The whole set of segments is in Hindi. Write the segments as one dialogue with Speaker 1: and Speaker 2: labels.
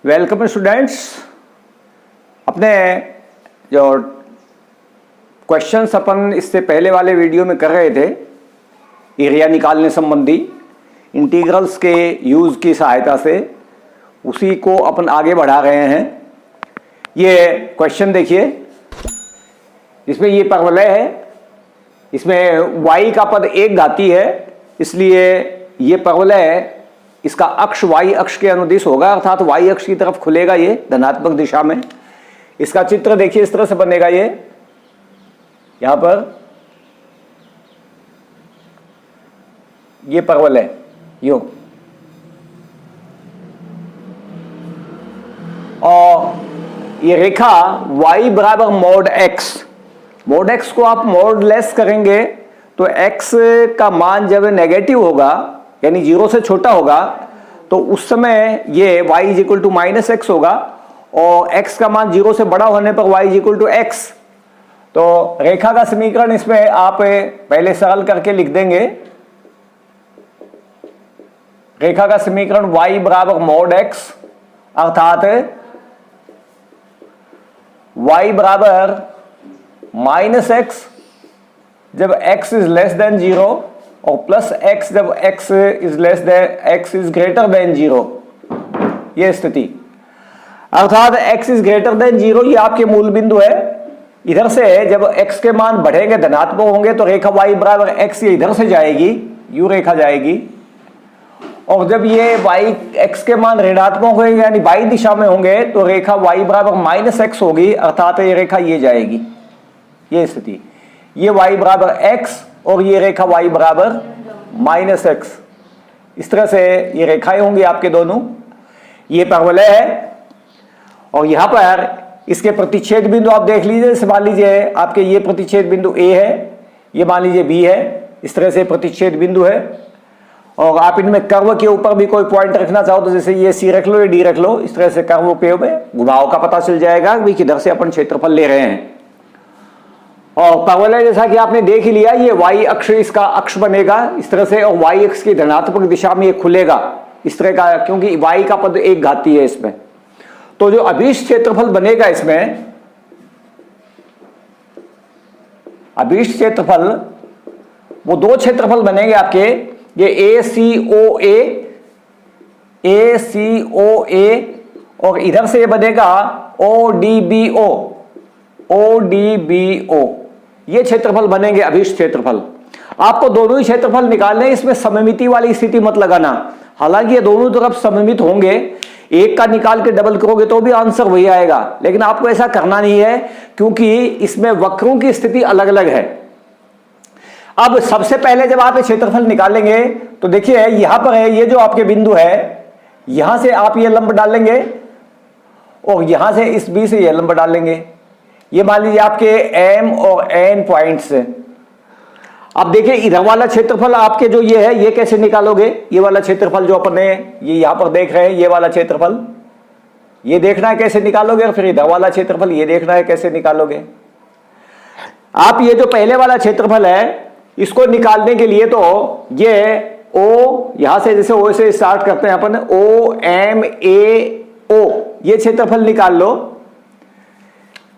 Speaker 1: Welcome students. अपने जो क्वेश्चंस अपन इससे पहले वाले वीडियो में कर रहे थे एरिया निकालने संबंधी इंटीग्रल्स के यूज़ की सहायता से, उसी को अपन आगे बढ़ा रहे हैं। ये क्वेश्चन देखिए, इसमें ये परवलय है, इसमें y का पद एक घाती है, इसलिए ये परवलय इसका अक्ष y अक्ष के अनुदिश होगा, अर्थात y अक्ष की तरफ खुलेगा ये धनात्मक दिशा में। इसका चित्र देखिए, इस तरह से बनेगा। ये यहां पर ये परवलय यूं, और ये रेखा y बराबर मोड x। मोड x को आप मोड लेस करेंगे तो x का मान जब नेगेटिव होगा, यानी 0 से छोटा होगा, तो उस समय ये y is equal to minus x होगा, और x का मान 0 से बड़ा होने पर y is equal to x. तो रेखा का समीकरण इसमें आप पहले सरल करके लिख देंगे। रेखा का समीकरण y बराबर मोड x, अर्थात y बराबर माइनस एक्स जब x इज लेस देन 0, और प्लस x जब x इज ग्रेटर देन 0। ये स्थिति, अर्थात x इज ग्रेटर देन 0 ये आपके मूल बिंदु है। इधर से जब x के मान बढ़ेंगे, धनात्मक होंगे, तो रेखा y बराबर x ये इधर से जाएगी, यू रेखा जाएगी, और जब ये y x के मान ऋणात्मक होंगे यानी y दिशा में होंगे, तो रेखा y बराबर माइनस एक्स होगी, अर्थात ये रेखा ये जाएगी। ये स्थिति, ये y बराबर x और ये रेखा y बराबर माइनस एक्स, इस तरह से ये रेखाएं होंगी आपके दोनों। ये परवलय है, और यहां पर इसके प्रतिच्छेद बिंदु आप देख लीजिए। जैसे मान लीजिए आपके ये प्रतिच्छेद बिंदु A है, ये मान लीजिए B है, इस तरह से प्रतिच्छेद बिंदु है। और आप इनमें कर्व के ऊपर भी कोई पॉइंट रखना चाहो तो जैसे ये C रख लो, ये D रख लो, इस तरह से कर्व पे घुमाव का पता चल जाएगा कि किधर से अपन क्षेत्रफल ले रहे हैं। और परवलय जैसा कि आपने देख ही लिया, ये y अक्ष इसका अक्ष बनेगा इस तरह से, और y अक्ष की धनात्मक दिशा में ये खुलेगा इस तरह का, क्योंकि y का पद एक घाती है इसमें। तो जो अभीष्ट क्षेत्रफल बनेगा इसमें, अभीष्ट क्षेत्रफल वो दो क्षेत्रफल बनेंगे आपके, ये ACOA और इधर से ये बनेगा ODBO। ये क्षेत्रफल बनेंगे अभीष्ट क्षेत्रफल। आपको दोनों ही क्षेत्रफल निकालने, इसमें सममिति वाली स्थिति मत लगाना। हालांकि ये दोनों तरफ सममित होंगे, एक का निकाल के डबल करोगे तो भी आंसर वही आएगा, लेकिन आपको ऐसा करना नहीं है क्योंकि इसमें वक्रों की स्थिति अलग अलग है। अब सबसे पहले जब आप ये क्षेत्रफल निकालेंगे तो देखिए यहां पर है, ये जो आपके बिंदु है, यहां से आप ये लंब डालेंगे और यहां से इस बी से ये लंब डालेंगे। ये मान लीजिए आपके M और N पॉइंट्स है। अब देखिए इधर वाला क्षेत्रफल आपके जो ये है, ये कैसे निकालोगे? ये वाला क्षेत्रफल जो अपने ये यहां पर देख रहे हैं, ये वाला क्षेत्रफल, ये देखना है कैसे निकालोगे, और फिर इधर वाला क्षेत्रफल ये देखना है कैसे निकालोगे। आप ये जो पहले वाला क्षेत्रफल है इसको निकालने के लिए तो ये O, यहां से जैसे O से स्टार्ट करते हैं अपन, OMAO, ये क्षेत्रफल निकाल लो,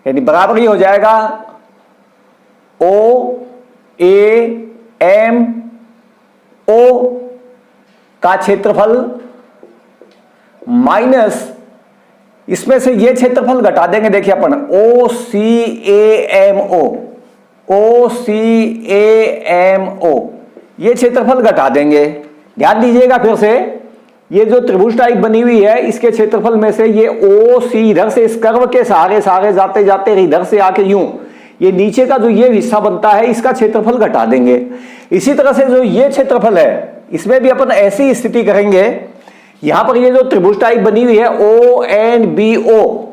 Speaker 1: यानी बराबर ही हो जाएगा OAMO का क्षेत्रफल माइनस इसमें से ये क्षेत्रफल घटा देंगे। देखिए अपन OCAMO ये क्षेत्रफल घटा देंगे। ध्यान दीजिएगा फिर से, ये जो त्रिभुज टाइप बनी हुई है इसके क्षेत्रफल में से ये OC इधर से इस कर्व के सहारे जाते जाते इधर से आके यूं ये नीचे का जो ये हिस्सा बनता है इसका क्षेत्रफल घटा देंगे। इसी तरह से जो ये क्षेत्रफल है इसमें भी अपन ऐसी स्थिति करेंगे। यहां पर ये जो त्रिभुज टाइप बनी हुई है ONBO,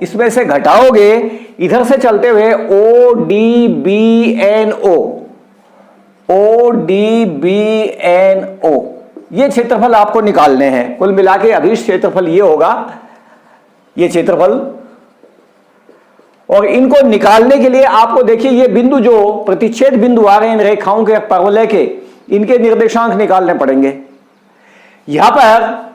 Speaker 1: इसमें से घटाओगे इधर से चलते हुए ODBNO, ये क्षेत्रफल आपको निकालने हैं। कुल मिला के अभीष्ट क्षेत्रफल ये होगा, ये क्षेत्रफल। और इनको निकालने के लिए आपको देखिए ये बिंदु जो प्रतिच्छेद बिंदु आ रहे हैं इन रेखाओं के परवलय के, इनके निर्देशांक निकालने पड़ेंगे। यहां पर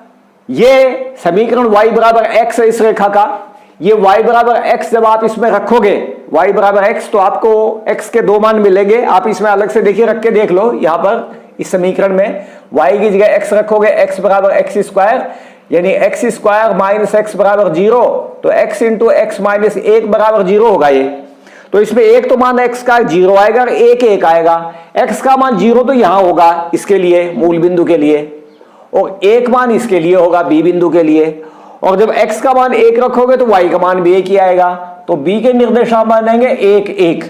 Speaker 1: ये समीकरण y बराबर x है इस रेखा का, ये y बराबर x जब आप इसमें रखोगे y बराबर x, तो आपको x के दो मान मिलेंगे। आप इसमें अलग से देखिए, रख के देख लो। यहां पर इस समीकरण में y की जगह x रखोगे, x बराबर x स्क्वायर, यानी x स्क्वायर माइनस x बराबर 0, तो x इंटू एक्स माइनस 1 बराबर 0 होगा ये। तो इसमें एक तो मान x का 0 आएगा और एक आएगा। x का मान 0 तो यहां होगा इसके लिए, मूल बिंदु के लिए, और एक मान इसके लिए होगा b बिंदु के लिए। और जब x का मान 1 रखोगे तो y का मान भी 1 ही आएगा, तो b के निर्देशांक बनेंगे 1 1।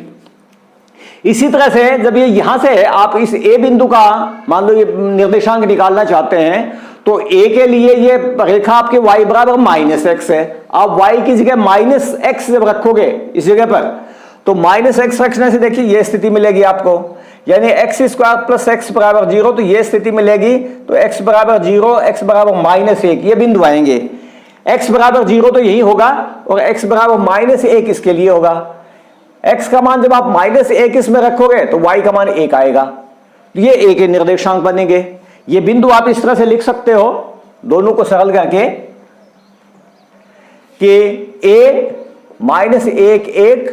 Speaker 1: इसी तरह से जब ये यहां से आप इस a बिंदु का मान लो ये निर्देशांक निकालना चाहते हैं, तो a के लिए ये रेखा आपके y बराबर माइनस एक्स है। आप y की जगह माइनस एक्स जब रखोगे इस जगह पर, तो माइनस एक्स रखने से देखिए ये स्थिति मिलेगी आपको, यानी एक्स स्क्वायर प्लस एक्स बराबर 0, तो ये स्थिति मिलेगी। तो x बराबर 0, x बराबर माइनस 1, ये बिंदु आएंगे। x बराबर 0 तो यही होगा, और x बराबर माइनस 1 इसके लिए होगा। x का मान जब आप माइनस 1 इसमें रखोगे तो y का मान 1 आएगा, तो ये a के निर्देशांक बनेंगे। ये बिंदु आप इस तरह से लिख सकते हो, दोनों को सरल करके, कि a माइनस 1 1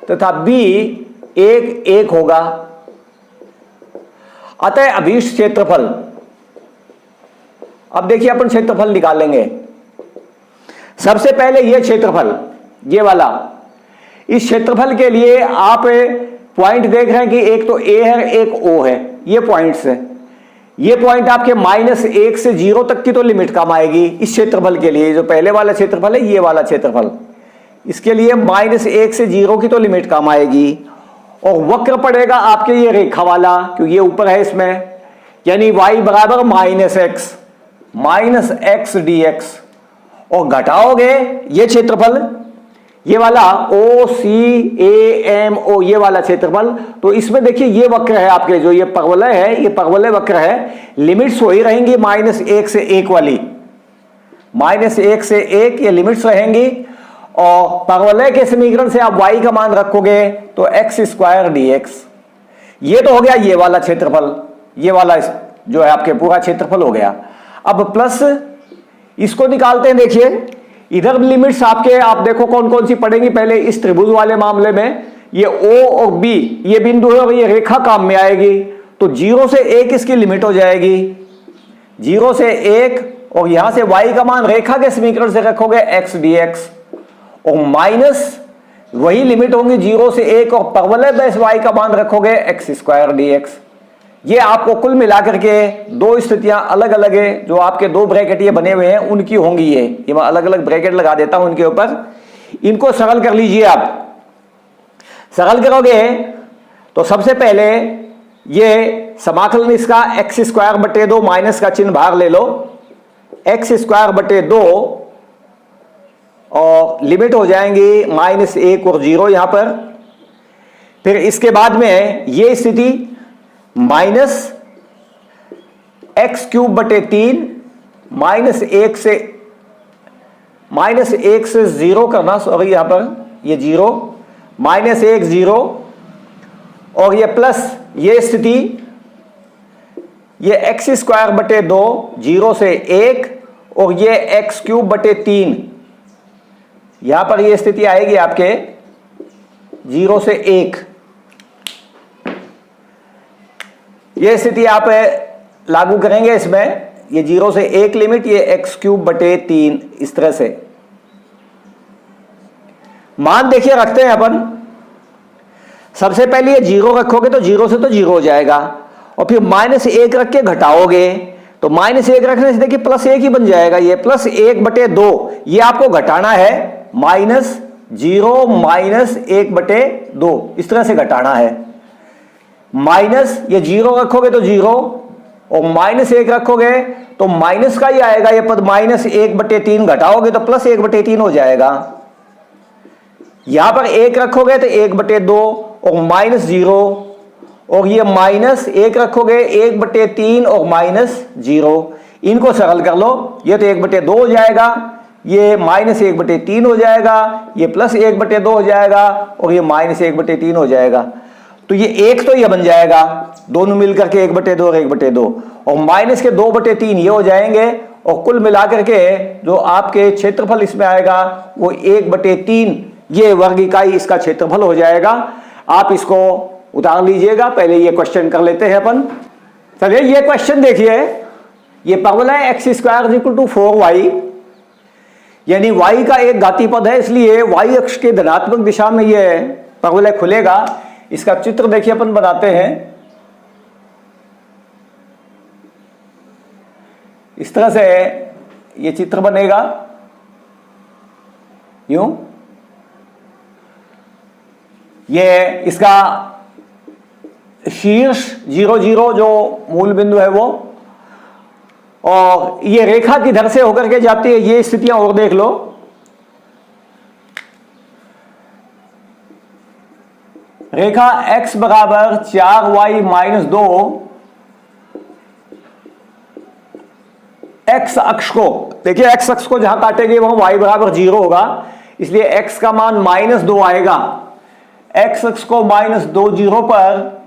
Speaker 1: तथा b 1 1 होगा। अतः अभीष्ट क्षेत्रफल, अब देखिए अपन क्षेत्रफल निकालेंगे। सबसे पहले यह क्षेत्रफल, ये वाला, इस क्षेत्रफल के लिए आप पॉइंट देख रहे हैं कि एक तो a है एक o है, ये पॉइंट्स है। ये पॉइंट आपके माइनस 1 से 0 तक की तो लिमिट कम आएगी इस क्षेत्रफल के लिए। जो पहले वाला क्षेत्रफल है, ये वाला क्षेत्रफल, इसके लिए माइनस 1 से 0 की तो लिमिट कम आएगी। और वक्र पड़ेगा आपके ये रेखा वाला, क्योंकि ये ऊपर है इसमें, यानी y बराबर माइनस एक्स डी एक्स। और घटाओगे ये क्षेत्रफल, ये वाला OCAMO, ये वाला क्षेत्रफल, तो इसमें देखिए ये वक्र है आपके, जो ये परवलय है, ये परवलय वक्र है। लिमिट्स वही रहेंगी माइनस 1 से 1 वाली, माइनस 1 से 1 ये लिमिट्स रहेंगी। और परवलय के समीकरण से आप y का मान रखोगे तो एक्स स्क्वायर डी एक्स। ये तो हो गया ये वाला क्षेत्रफल, ये वाला जो है आपके पूरा क्षेत्रफल हो गया। अब प्लस इसको निकालते हैं। देखिए इधर लिमिट्स आपके, आप देखो कौन कौन सी पड़ेंगी। पहले इस त्रिभुज वाले मामले में ये O और B ये बिंदु है और ये रेखा काम में आएगी, तो 0 से 1 इसकी लिमिट हो जाएगी, 0 से 1। और यहां से y का मान रेखा के समीकरण से रखोगे x dx, और माइनस वही लिमिट होंगी 0 से 1, और परवलय बेस y का मान रखोगे x स्क्वायर dx। ये आपको कुल मिलाकर के दो स्थितियां अलग अलग है, जो आपके दो ब्रैकेट ये बने हुए हैं उनकी होंगी। ये मैं अलग अलग ब्रैकेट लगा देता हूं उनके ऊपर, इनको सरल कर लीजिए। आप सरल करोगे तो सबसे पहले ये समाकलन इसका एक्स स्क्वायर बटे 2, माइनस का चिन्ह बाहर ले लो, एक्स स्क्वायर बटे 2, और लिमिट हो जाएंगी माइनस 1 और 0 यहां पर। फिर इसके बाद में ये स्थिति माइनस एक्स क्यूब बटे 3, माइनस 1 से 0 करना, सॉरी यहां पर ये 0, माइनस 1 0, और ये प्लस ये स्थिति, ये एक्स स्क्वायर बटे 2 0 से 1, और ये एक्स क्यूब बटे 3, यहां पर ये स्थिति आएगी आपके 0 से 1। ये स्थिति आप लागू करेंगे इसमें, ये 0 से 1 लिमिट, ये एक्स क्यूब बटे 3, इस तरह से मान देखिए रखते हैं अपन। सबसे पहले ये 0 रखोगे तो 0 से तो 0 हो जाएगा, और फिर माइनस 1 रख के घटाओगे तो माइनस 1 रखने से देखिए प्लस 1 ही बन जाएगा। ये प्लस 1 बटे 2, ये आपको घटाना है, माइनस 0 माइनस 1 बटे 2, इस तरह से घटाना है। माइनस ये 0 रखोगे तो 0, और माइनस 1 रखोगे तो माइनस का ही आएगा ये पद, माइनस 1 बटे 3, घटाओगे तो प्लस 1 बटे 3 हो जाएगा। यहां पर 1 रखोगे तो 1 बटे 2, और माइनस 0, और ये माइनस 1 रखोगे 1 बटे 3 और माइनस 0। इनको सरल कर लो, ये तो 1 बटे 2 हो जाएगा, ये माइनस 1 बटे 3 हो जाएगा, ये प्लस 1 बटे 2 हो जाएगा, और ये माइनस 1 बटे 3 हो जाएगा। तो ये एक तो ये बन जाएगा, दोनों मिलकर के 1/2 और 1/2, और माइनस के 2/3 ये हो जाएंगे, और कुल मिलाकर के जो आपके क्षेत्रफल इसमें आएगा वो 1/3 ये वर्ग इकाई इसका क्षेत्रफल हो जाएगा। आप इसको उतार लीजिएगा। पहले ये क्वेश्चन कर लेते हैं अपन। चलिए ये क्वेश्चन देखिए, ये परवलय है x² = 4y, यानी y का एक घातीय पद है, इसलिए y अक्ष के धनात्मक दिशा में ये परवलय खुलेगा। इसका चित्र देखिए अपन बनाते हैं। इस तरह से ये चित्र बनेगा, यूं। ये इसका शीर्ष 0 0 जो मूल बिंदु है वो, और ये रेखा किधर से होकर के जाती है ये स्थितियां और देख लो। रेखा x बराबर 4y - 2 x अक्ष को, देखिए x अक्ष को जहां काटेगी वहां y बराबर 0 होगा, इसलिए x का मान -2 आएगा। x अक्ष को -2 0 पर,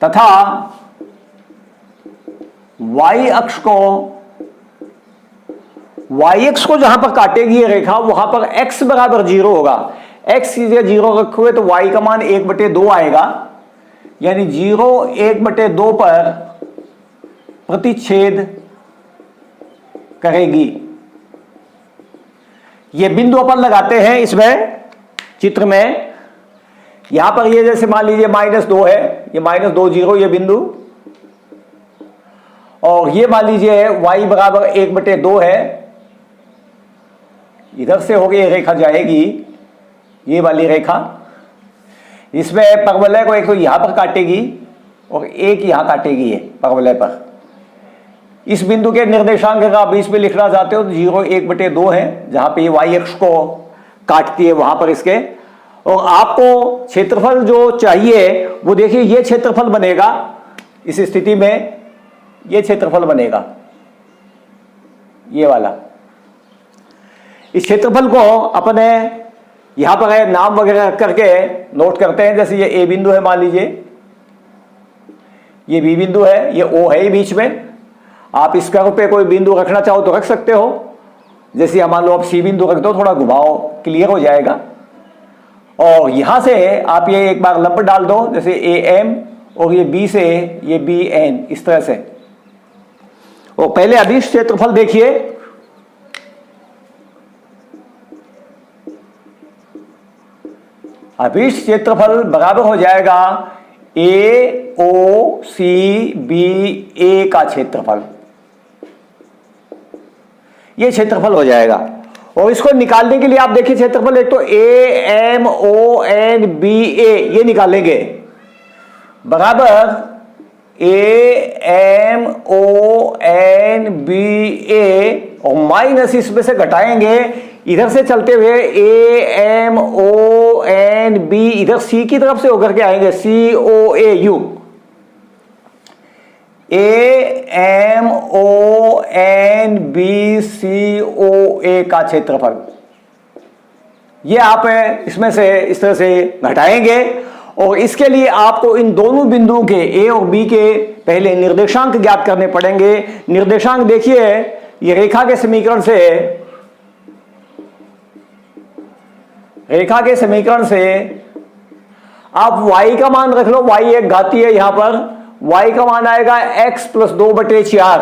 Speaker 1: तथा y अक्ष को जहां पर काटेगी ये रेखा वहां पर x बराबर 0 होगा। x की जगह 0 रखे हुए तो y का मान 1/2 आएगा, यानी 0 1/2 पर प्रतिच्छेद करेगी। ये बिंदु अपन लगाते हैं इसमें चित्र में। यहां पर ये जैसे मान लीजिए -2 है, ये -2 0 ये बिंदु, और ये मान लीजिए y बराबर 1/2 है। इधर से होके ये रेखा जाएगी, ये वाली रेखा, इसमें परवलय को एक तो यहां पर काटेगी और एक यहां काटेगी ये परवलय पर। इस बिंदु के निर्देशांक का आप बीच में लिखना चाहते हो तो 0 1/2 है, जहां पे ये y अक्ष को काटती है वहां पर इसके। और आपको क्षेत्रफल जो चाहिए वो देखिए ये क्षेत्रफल बनेगा। इस स्थिति में ये क्षेत्रफल बनेगा, ये वाला। इस क्षेत्रफल को अपने यहां पर नाम वगैरह करके नोट करते हैं। जैसे ये ए बिंदु है, मान लीजिए ये बी बिंदु है, ये ओ है बीच में। आप इस कर्व पे कोई बिंदु रखना चाहो तो रख सकते हो। जैसे मान लो आप सी बिंदु रख दो, थोड़ा घुमाव क्लियर हो जाएगा। और यहां से आप ये एक बार लंब डाल दो, जैसे ए एम, और ये बी से ये बी एन, इस तरह से। और पहले अदिश क्षेत्रफल देखिए, अदिश क्षेत्रफल बराबर हो जाएगा ए ओ सी बी ए का क्षेत्रफल। ये क्षेत्रफल हो जाएगा। और इसको निकालने के लिए आप देखिए क्षेत्रफल, एक तो A M O N B A ये निकालेंगे, बराबर A M O N B A, और माइनस इसमें से घटाएंगे इधर से चलते हुए A M O N B, इधर सी की तरफ से होकर के आएंगे C O A U. A M O N B C O A का क्षेत्रफल, ये आप इसमें से इस तरह से घटाएंगे। और इसके लिए आपको इन दोनों बिंदुओं के ए और बी के पहले निर्देशांक ज्ञात करने पड़ेंगे। निर्देशांक देखिए, ये रेखा के समीकरण से, आप y का मान रख लो। y एक घातीय है, यहां पर y का मान आएगा x + 2/4।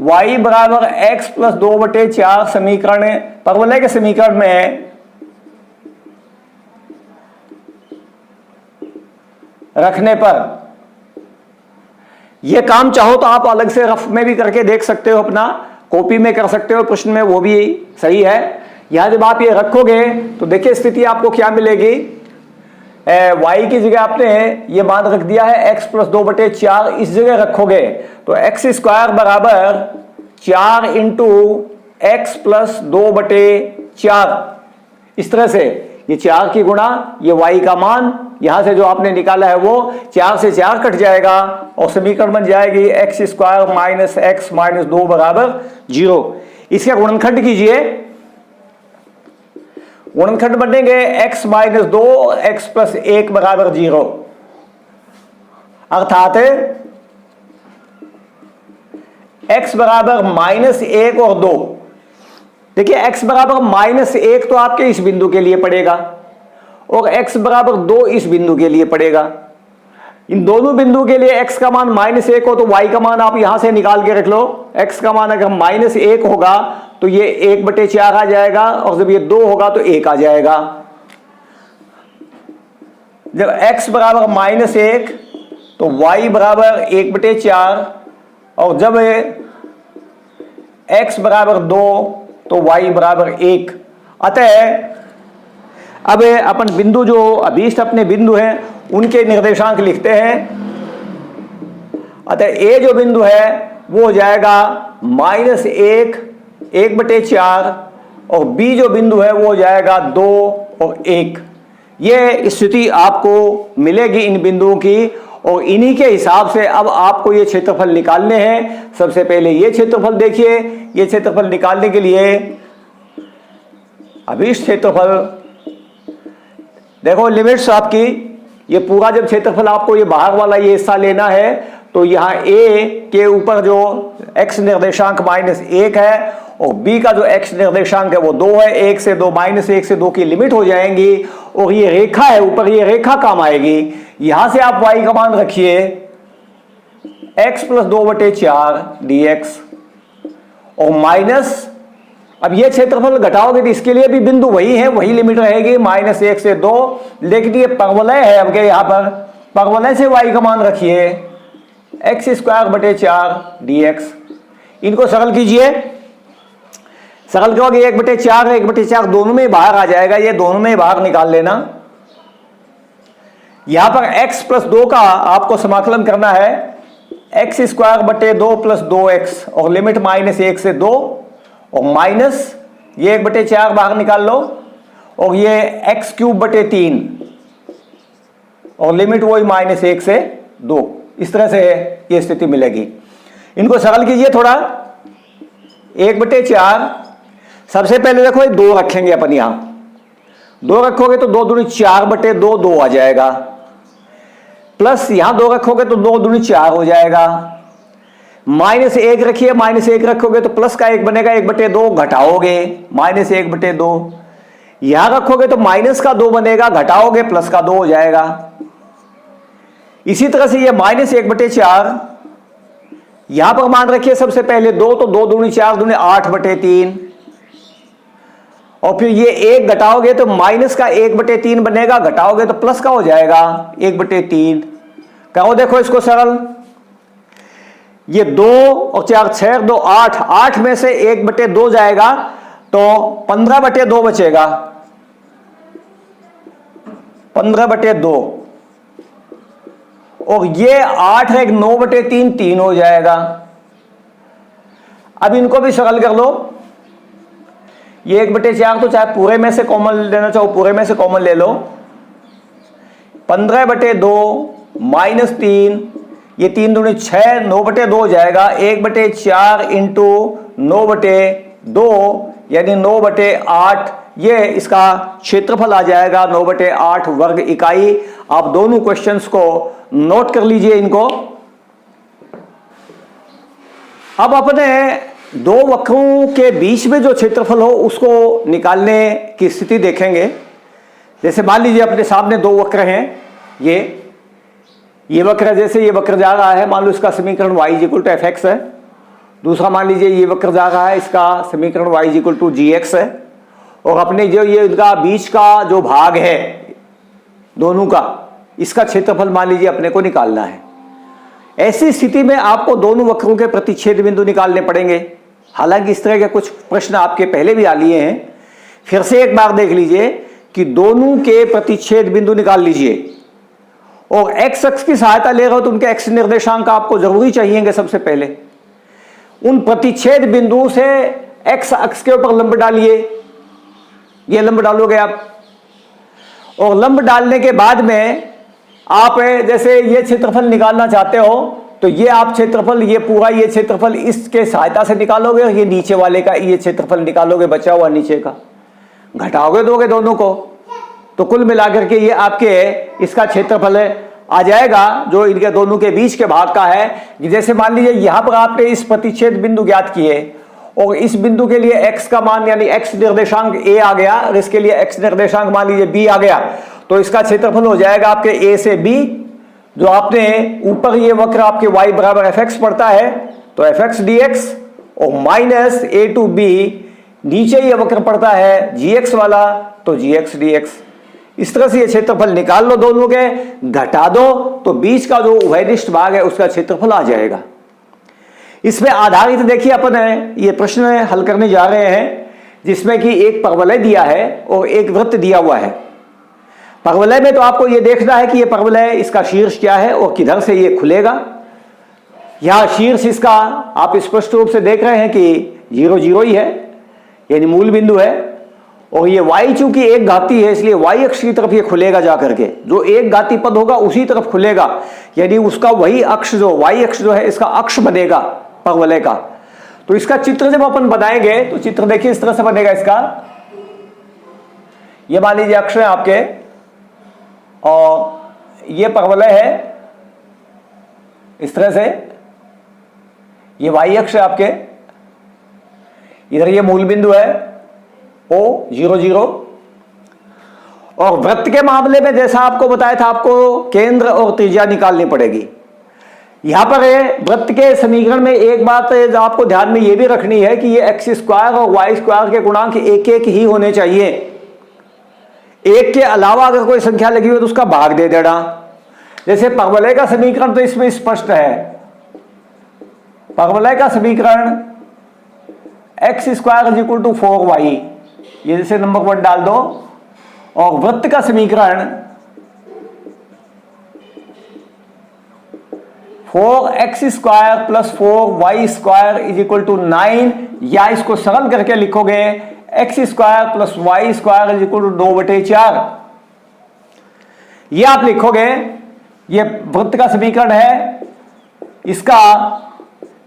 Speaker 1: y बराबर x + 2/4 समीकरण, परवलय के समीकरण में रखने पर, यह काम चाहो तो आप अलग से रफ में भी करके देख सकते हो, अपना कॉपी में कर सकते हो, प्रश्न में वो भी सही है। यहां जब आप ये रखोगे तो देखिए स्थिति आपको क्या मिलेगी। y की जगह आपने ये मान रख दिया है x + 2/4, इस जगह रखोगे तो x² बराबर 4 × x + 2/4। इस तरह से ये 4 की गुणा, ये y का मान, यहां से जो आपने निकाला है वो 4 से 4 कट जाएगा और समीकरण बन जाएगी x² - x - 2 बराबर 0। इसका गुणनखंड कीजिए, गुणनखंड बनेंगे x माइनस 2 x प्लस 1 बराबर 0, अर्थात x बराबर -1 और 2। देखिए x बराबर -1 तो आपके इस बिंदु के लिए पड़ेगा और x बराबर 2 इस बिंदु के लिए पड़ेगा। इन दोनों बिंदु के लिए x का मान -1 हो तो y का मान आप यहां से निकाल के रख लो। x का मान अगर -1 होगा तो ये 1/4 आ जाएगा और जब ये 2 होगा तो 1 आ जाएगा। जब x बराबर -1 तो y बराबर 1/4 और जब x बराबर 2 तो y बराबर 1। अतः अब अपन बिंदु जो अभीष्ट अपने बिंदु हैं उनके निर्देशांक लिखते हैं। अतः a जो बिंदु है वो हो जाएगा -1 1/4 और b जो बिंदु है वो हो जाएगा 2 और 1। ये स्थिति आपको मिलेगी इन बिंदुओं की और इन्हीं के हिसाब से अब आपको ये क्षेत्रफल निकालने हैं। सबसे पहले ये क्षेत्रफल देखिए। ये क्षेत्रफल निकालने के लिए अभीष्ट क्षेत्रफल देखो, लिमिट्स आपकी, ये पूरा जब क्षेत्रफल आपको ये बाहर वाला ये हिस्सा लेना है तो यहाँ a के ऊपर जो x निर्देशांक -1 है और b का जो x निर्देशांक है वो 2 है। 1 से 2 -1 से 2 की लिमिट हो जाएंगी और ये रेखा है ऊपर, ये रेखा काम आएगी। यहां से आप y का मान रखिए x प्लस 2/4 dx और माइनस, अब ये क्षेत्रफल घटाओगे तो इसके लिए भी बिंदु वही है, वही लिमिट रहेगी -1 से 2, लेकिन ये परवलय है आपके यहां पर, परवलय से y का मान रखिए x²/4 dx। इनको सरल कीजिए, सरल करोगे 1/4 1/4 दोनों में बाहर आ जाएगा, ये दोनों में बाहर निकाल लेना। यहां पर x प्लस 2 का आपको समाकलन करना है x²/2 + 2x और लिमिट -1 से 2 और माइनस ये 1/4 बाहर निकाल लो और ये x³/3 और लिमिट वही -1 से 2। इस तरह से ये स्थिति मिलेगी। इनको सरल कीजिए थोड़ा। 1/4 सबसे पहले देखो 2 रखेंगे अपन, यहां 2 रखोगे तो 2 दूनी 4/2 2 आ जाएगा, प्लस यहां 2 रखोगे तो 2 दूनी 4 हो जाएगा। -1 रखिए, -1 रखोगे तो प्लस का 1 बनेगा, 1/2 घटाओगे -1/2। यहां रखोगे तो माइनस का 2 बनेगा, घटाओगे प्लस का 2 हो जाएगा। इसी तरह से ये -1/4 यहां पर मान रखिए सबसे पहले 2, तो 2 दूनी 4 दूनी 8/3 और फिर ये 1 घटाओगे तो माइनस का 1/3 बनेगा, घटाओगे तो प्लस का हो जाएगा 1/3। कहो देखो इसको सरल, ये 2 और 4 6 2 8, 8 में से 1/2 जाएगा तो 15/2 बचेगा, 15/2 और ये 8 है 9/3 3 हो जाएगा। अब इनको भी सरल कर लो। ये 1/4 तो चाहे पूरे में से कॉमन लेना चाहो पूरे में से कॉमन ले लो। 15/2 -3, ये 3 दूनी 6 9/2 हो जाएगा। 1/4 इंटू 9/2 यानी 9/8, ये इसका क्षेत्रफल आ जाएगा 9/8 वर्ग इकाई। आप दोनों क्वेश्चंस को नोट कर लीजिए इनको। अब अपने दो वक्रों के बीच में जो क्षेत्रफल हो उसको निकालने की स्थिति देखेंगे। जैसे मान लीजिए अपने सामने दो वक्र हैं, ये वक्र, जैसे ये वक्र जा रहा है, मान लो इसका समीकरण y = fx है। दूसरा मान लीजिए ये वक्र जा रहा है, इसका समीकरण y = gx है। और अपने जो ये इनका बीच का जो भाग है दोनों का, इसका क्षेत्रफल मान लीजिए अपने को निकालना है। ऐसी स्थिति में आपको दोनों वक्रों के प्रतिच्छेद बिंदु निकालने पड़ेंगे। हालांकि इस तरह के कुछ प्रश्न आपके पहले भी आ लिए हैं, फिर से एक बार देख लीजिए कि दोनों के प्रतिच्छेद बिंदु निकाल लीजिए। और एक्स अक्ष की सहायता ले रहे हो तो उनके एक्स निर्देशांक आपको जरूरी चाहिएंगे। सबसे पहले उन प्रतिच्छेद बिंदु से एक्स अक्ष के ऊपर लंब डालिए, ये लंब डालोगे आप। और लंब डालने के बाद में आप जैसे ये क्षेत्रफल निकालना चाहते हो तो ये आप क्षेत्रफल, ये पूरा ये क्षेत्रफल इसके सहायता से निकालोगे और ये नीचे वाले का ये क्षेत्रफल निकालोगे, बचा हुआ नीचे का। घटाओगे दोगे दोनों को, तो कुल मिलाकर के ये आपके इसका क्षेत्रफल आ जाएगा जो इनके दोनों के बीच के भाग का है। जैसे मान लीजिए यहां पर आपने इस प्रतिच्छेद बिंदु ज्ञात किए और इस बिंदु के लिए x का मान यानी x निर्देशांक a आ गया और इसके लिए x निर्देशांक मान लीजिए b आ गया, तो इसका क्षेत्रफल हो जाएगा आपके a से b, जो आपने ऊपर ये वक्र आपके y बराबर fx पड़ता है तो fx dx और माइनस a to b नीचे ये वक्र पड़ता है gx वाला तो gx dx। इस तरह से ये क्षेत्रफल निकाल लो दोनों के, घटा दो तो बीच का जो उभयनिष्ठ भाग है उसका क्षेत्रफल आ जाएगा। इसमें आधारित देखिए अपन ये प्रश्न हल करने जा रहे हैं जिसमें कि एक परवलय दिया है और एक वृत्त दिया हुआ है। परवलय में तो आपको ये देखना है कि ये परवलय इसका शीर्ष क्या है और किधर से ये खुलेगा। यहां शीर्ष इसका आप स्पष्ट रूप से देख रहे हैं कि 0 0 ही है यानी मूल बिंदु है, और ये y चूंकि एक घाती है इसलिए y अक्ष की तरफ ये खुलेगा जाकर के, जो एक घाती पद होगा उसी तरफ खुलेगा, यानी उसका वही अक्ष जो y अक्ष जो है इसका अक्ष बनेगा परवलय का। तो इसका चित्र जब अपन बनाएंगे तो चित्र देखिए इस तरह से बनेगा इसका। ये मान लीजिए अक्ष है आपके और ये परवलय है इस तरह से, ये y अक्ष है आपके, इधर ये मूल बिंदु है O 0 0, और वृत्त के मामले में जैसा आपको बताया था आपको केंद्र और त्रिज्या निकालनी पड़ेगी। यहां पर वृत्त के समीकरण में एक बात आपको ध्यान में यह भी रखनी है कि ये x स्क्वायर और y स्क्वायर के गुणांक एक एक ही होने चाहिए। एक के अलावा अगर कोई संख्या लगी हो तो उसका भाग दे देना। जैसे परवलय का समीकरण तो इसमें स्पष्ट है, परवलय का समीकरण x square is equal to 4y, ये जैसे नंबर 1 डाल दो, और वृत्त का समीकरण 4x square plus 4y square is equal to 9, या इसको सरल करके लिखोगे x square plus y square is equal to 2/4, ये आप लिखोगे। ये वृत्त का समीकरण है, इसका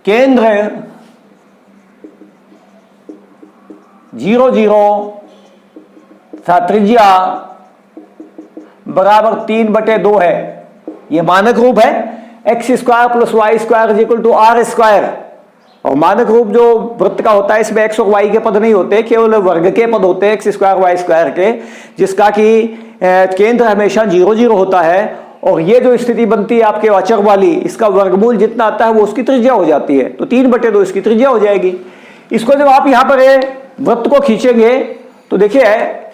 Speaker 1: केंद्र 0 0 त्रिज्या बराबर 3/2 है। यह मानक रूप है x square plus y square is equal to r square, और मानक रूप जो वृत्त का होता है इसमें x और y के पद नहीं होते, केवल वर्ग के पद होते हैं x स्क्वायर वाई स्क्वायर के, जिसका कि केंद्र हमेशा 0 0 होता है। और ये जो स्थिति बनती है आपके अचर वाली, इसका वर्गमूल जितना आता है वो उसकी त्रिज्या हो जाती है, तो 3/2 इसकी त्रिज्या हो जाएगी। इसको जब आप यहां पर वृत्त को खींचेंगे तो देखिए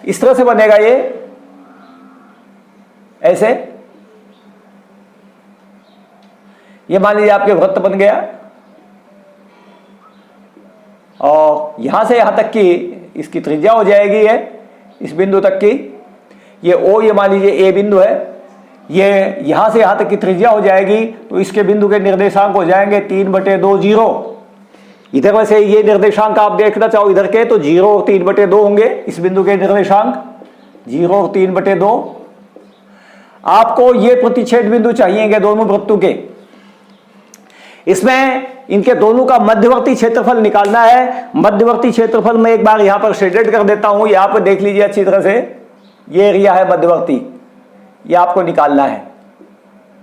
Speaker 1: इस तरह से बनेगा, ये ऐसे, ये मान लीजिए आपके वृत्त बन गया, और यहां से यहां तक की इसकी त्रिज्या हो जाएगी है इस बिंदु तक की। ये ओ, ये मान लीजिए ए बिंदु है, ये यहां से यहां तक की त्रिज्या हो जाएगी, तो इसके बिंदु के निर्देशांक हो जाएंगे 3/2 0। इधर वैसे ये निर्देशांक आप देखना चाहो इधर के तो 0 और 3/2 होंगे, इस बिंदु के निर्देशांक 0 और 3/2। आपको ये प्रतिच्छेद बिंदु चाहिए दोनों वृत्तों के, इसमें इनके दोनों का मध्यवर्ती क्षेत्रफल निकालना है। मध्यवर्ती क्षेत्रफल में एक बार यहां पर शेडेड कर देता हूं, यहां पर देख लीजिए अच्छी तरह से, ये एरिया है मध्यवर्ती, ये आपको निकालना है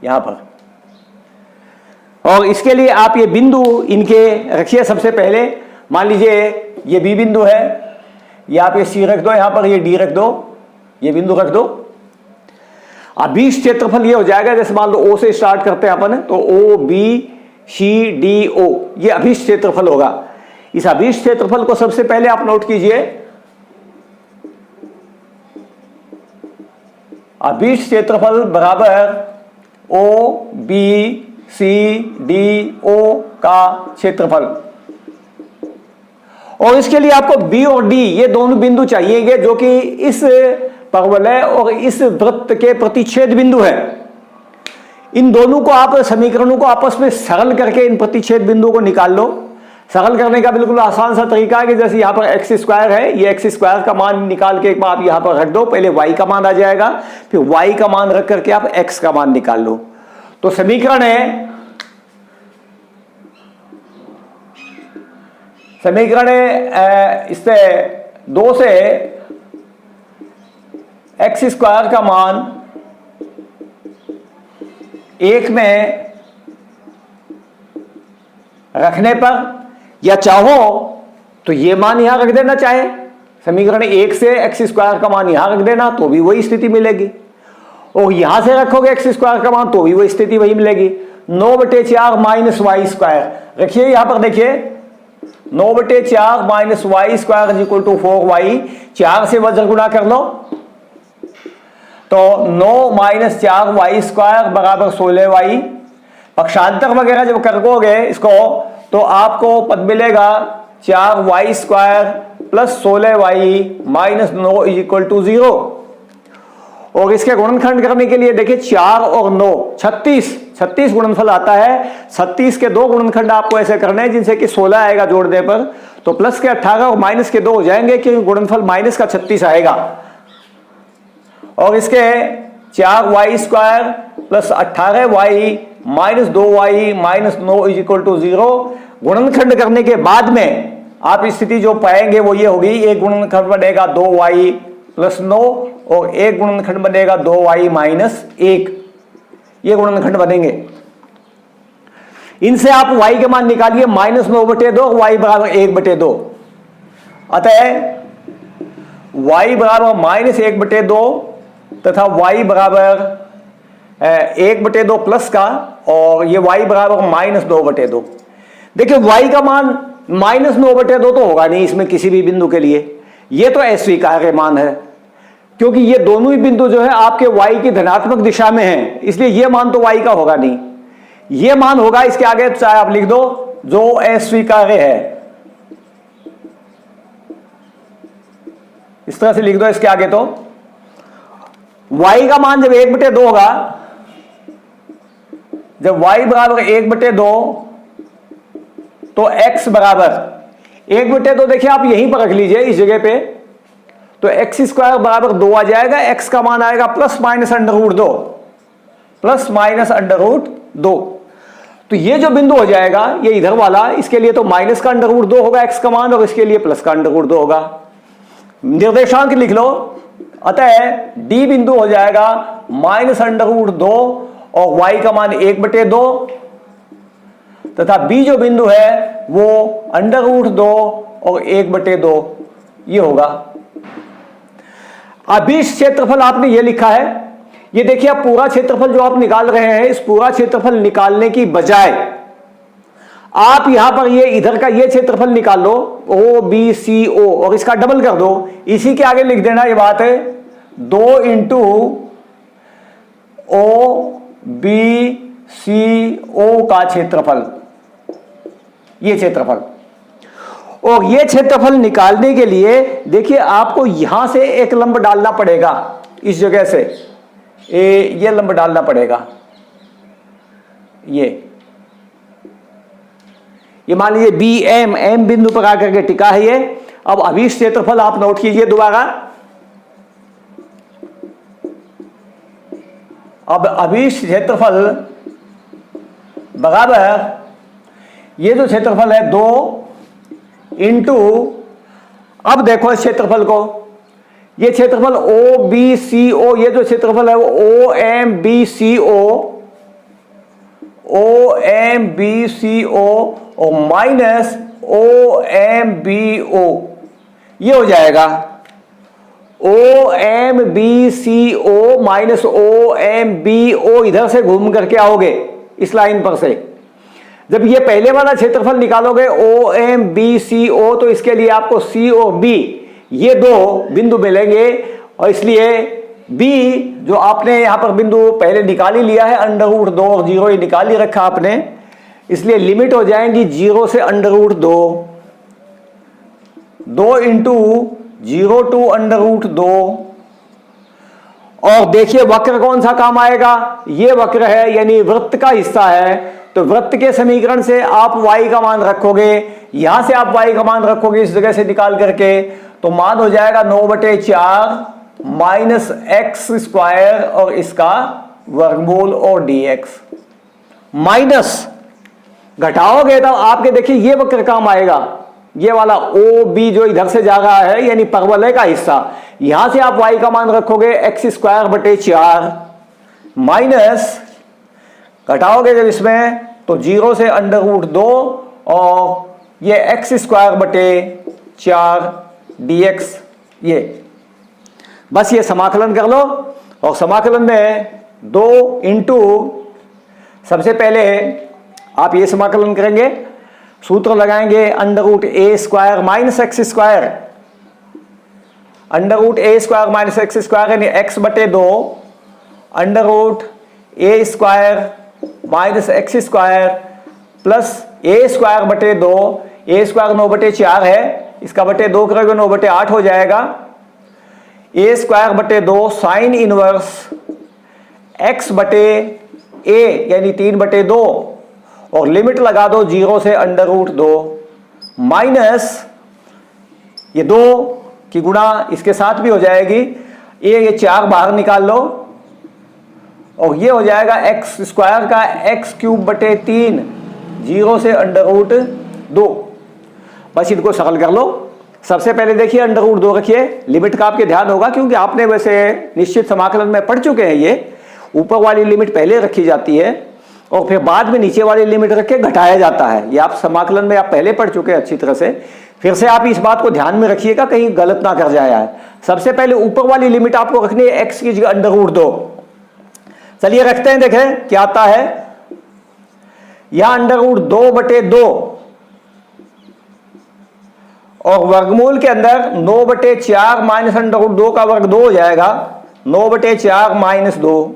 Speaker 1: यहां पर। और इसके लिए आप ये बिंदु इनके रखिए। सबसे पहले मान लीजिए ये बी बिंदु है, ये आप ये सी रख दो यहां पर, ये डी रख दो, ये बिंदु रख दो। अभीष्ट क्षेत्रफल ये हो जाएगा, जैसे मान लो ओ से स्टार्ट करते हैं अपन, तो O B C D O, ये अभीष्ट क्षेत्रफल होगा। इस अभीष्ट क्षेत्रफल को सबसे पहले आप नोट कीजिए, अभीष्ट क्षेत्रफल बराबर O B C D O का क्षेत्रफल। और इसके लिए आपको बी और डी ये दोनों बिंदु चाहिएंगे जो कि इस परवलय और इस वृत्त के प्रतिच्छेद बिंदु है। इन दोनों को आप समीकरणों को आपस में सरल करके इन प्रतिच्छेद बिंदुओं को निकाल लो। सरल करने का बिल्कुल आसान सा तरीका है कि जैसे यहां पर एक्स स्क्वायर है, ये एक्स स्क्वायर का मान निकाल के एक बार आप यहां पर रख दो, पहले वाई का मान आ जाएगा, फिर वाई का मान रख करके आप एक्स का मान निकाल लो। तो समीकरण है, इससे 2 से एक्स स्क्वायर का मान 1 में रखने पर, या चाहो तो ये मान यहां रख देना, चाहे समीकरण 1 से एक्स स्क्वायर का मान यहां रख देना तो भी वही स्थिति मिलेगी, और यहां से रखोगे एक्स स्क्वायर का मान तो भी वही स्थिति वही मिलेगी। 9/4 माइनस वाई स्क्वायर रखिए, यहां पर देखिए 9/4 minus y square is equal to 4y, 4 से वज्र गुणा कर लो तो 9 माइनस 4y स्क्वायर बराबर 16y। पक्षांतर वगैरह जब करोगे इसको तो आपको पद मिलेगा 4y square plus 16y minus 9 is equal to 0। और इसके गुणनखंड करने के लिए देखिए 4 और 9 36 गुणनफल आता है। 36 के 2 गुणनखंड आपको ऐसे करने हैं जिनसे कि 16 आएगा जोड़ने पर, तो प्लस के 18 और माइनस के 2 हो जाएंगे क्योंकि गुणनफल माइनस का 36 आएगा। और इसके 4y square plus 18y minus 2y minus 9 is equal to 0। गुणनखंड करने के बाद में आप स्थिति जो पाएंगे वो ये होगी, एक गुणनखंड बनेगा 2y प्लस 9 और एक गुणनखंड बनेगा 2y माइनस 1, ये गुणनखंड बनेंगे। इनसे आप y के मान निकालिए, माइनस 9/2 y बराबर 1/2, अतः y बराबर माइनस 1/2 तथा y बराबर 1/2 प्लस का, और ये y बराबर माइनस 2/2। देखिए y का मान माइनस 9/2 तो होगा नहीं इसमें किसी भी बिंदु के लिए, ये तो अस्वीकार्य मान है क्योंकि ये दोनों ही बिंदु जो है आपके y की धनात्मक दिशा में हैं, इसलिए ये मान तो y का होगा नहीं। ये मान होगा इसके आगे, चाहे आप लिख दो जो अस्वीकार्य है, इस तरह से लिख दो इसके आगे। तो y का मान जब 1/2 होगा, जब y बराबर 1/2 तो x बराबर 1/2, देखिए आप यहीं पर रख लीजिए इस जगह पे, तो एक्स स्क्वायर बराबर 2 आ जाएगा। x का मान आएगा प्लस माइनस √2, प्लस माइनस √2। तो ये जो बिंदु हो जाएगा ये इधर वाला, इसके लिए तो माइनस का √2 होगा x का मान, और इसके लिए प्लस का √2 होगा। निर्देशांक लिख लो, अतः d बिंदु हो जाएगा माइनस √2 और y का मान 1/2, तथा b जो बिंदु है वो √2 और 1/2 ये होगा। अभीष्ट क्षेत्रफल आपने ये लिखा है, ये देखिए आप पूरा क्षेत्रफल जो आप निकाल रहे हैं, इस पूरा क्षेत्रफल निकालने की बजाय आप यहां पर ये इधर का ये क्षेत्रफल निकाल लो, OBCO, और इसका डबल कर दो, इसी के आगे लिख देना ये बात है 2 इंटू OBCO का क्षेत्रफल, ये क्षेत्रफल। और ये क्षेत्रफल निकालने के लिए देखिए आपको यहां से एक लंब डालना पड़ेगा, इस जगह से ये लंब डालना पड़ेगा। ये मान लीजिए BM, M बिंदु पर आकर के टिका है ये। अब अभीष्ट क्षेत्रफल आप नोट कीजिए दोबारा। अब अभीष्ट क्षेत्रफल बराबर ये जो क्षेत्रफल है 2 इंटू, अब देखो इस क्षेत्रफल को, ये क्षेत्रफल OBCO, ये जो क्षेत्रफल है वो OMBCO और माइनस OMBO, ये हो जाएगा OMBCO माइनस OMBO। इधर से घूम करके आओगे इस लाइन पर से, जब ये पहले वाला क्षेत्रफल निकालोगे OMBCO, तो इसके लिए आपको C और B ये दो बिंदु मिलेंगे, और इसलिए B जो आपने यहां पर बिंदु पहले निकाल ही लिया है, √2 और 0 ही निकाल ही रखा आपने, इसलिए लिमिट हो जाएंगी 0 से √2, 2 इंटू 0 टू √2। और देखिए वक्र कौन सा काम आएगा, ये वक्र है यानी वृत्त का हिस्सा है, तो वृत्त के समीकरण से आप y का मान रखोगे, यहां से आप y का मान रखोगे इस जगह से निकाल करके, तो मान हो जाएगा 9/4 माइनस x स्क्वायर और इसका वर्गमूल और dx। माइनस घटाओगे तब आपके देखिए ये वक्र काम आएगा, ये वाला OB जो इधर से जा रहा है यानी परवलय का हिस्सा, यहां से आप y का मान रखोगे एक्स स्क्वायर बटे 4 माइनस घटाओगे जब इसमें तो 0 से √2 और ये एक्स स्क्वायर बटे 4 dx, ये बस ये समाकलन कर लो। और समाकलन में 2 इंटू, सबसे पहले आप ये समाकलन करेंगे, सूत्र लगाएंगे √a² minus x square, √a² minus x square यानी x बटे 2 √a² minus x square plus a² बटे 2, a² 9 बटे 4 है, इसका बटे 2 करोगे 9 बटे 8 हो जाएगा, a² बटे 2 साइन इनवर्स x बटे a यानी 3 बटे 2 और लिमिट लगा दो 0 से √2 माइनस ये 2 की गुणा इसके साथ भी हो जाएगी, ये 4 बाहर निकाल लो और ये हो जाएगा x² का x³ बटे 3 0 से √2। बस इनको सरल कर लो। सबसे पहले देखिए √2 रखिए, लिमिट का आपके ध्यान होगा क्योंकि आपने वैसे निश्चित समाकलन में पढ़ चुके हैं, ये ऊपर वाली लिमिट पहले रखी जाती है और फिर बाद में नीचे वाली लिमिट रख के घटाया जाता है। ये आप समाकलन में आप पहले पढ़ चुके हैं अच्छी तरह से, फिर से आप इस बात को ध्यान में रखिएगा कहीं गलत ना कर जाए। सबसे पहले ऊपर वाली लिमिट आपको रखनी है x की जगह √2। चलिए रखते हैं, देखें क्या आता है। यहां √2 बटे 2 और वर्गमूल के अंदर 9 बटे 4 माइनस √2 का वर्ग 2 हो जाएगा, 9 बटे 4 माइनस 2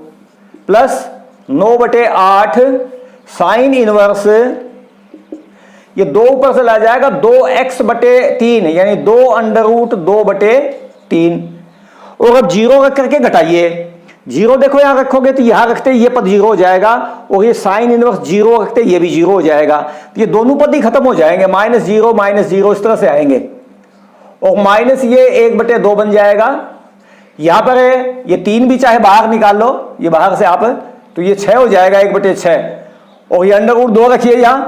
Speaker 1: प्लस 9 बटे 8 साइन इनवर्स, ये 2 ऊपर से ला जाएगा 2x बटे 3 यानी 2 √2 बटे 3 और अब 0 रख करके घटाइए। 0 देखो यहां रखोगे तो यहां रखते ये पद 0 हो जाएगा और ये साइन इनवर्स 0 रखते ये भी 0 हो जाएगा, तो ये दोनों पद ही खत्म हो जाएंगे, -0 इस तरह से आएंगे और माइनस ये 1 बटे 2 बन जाएगा। यहां पर है ये 3 भी चाहे बाहर निकाल लो, ये बाहर से आप, तो ये 6 हो जाएगा 1 बटे 6 और ये √2 रखिए यहां,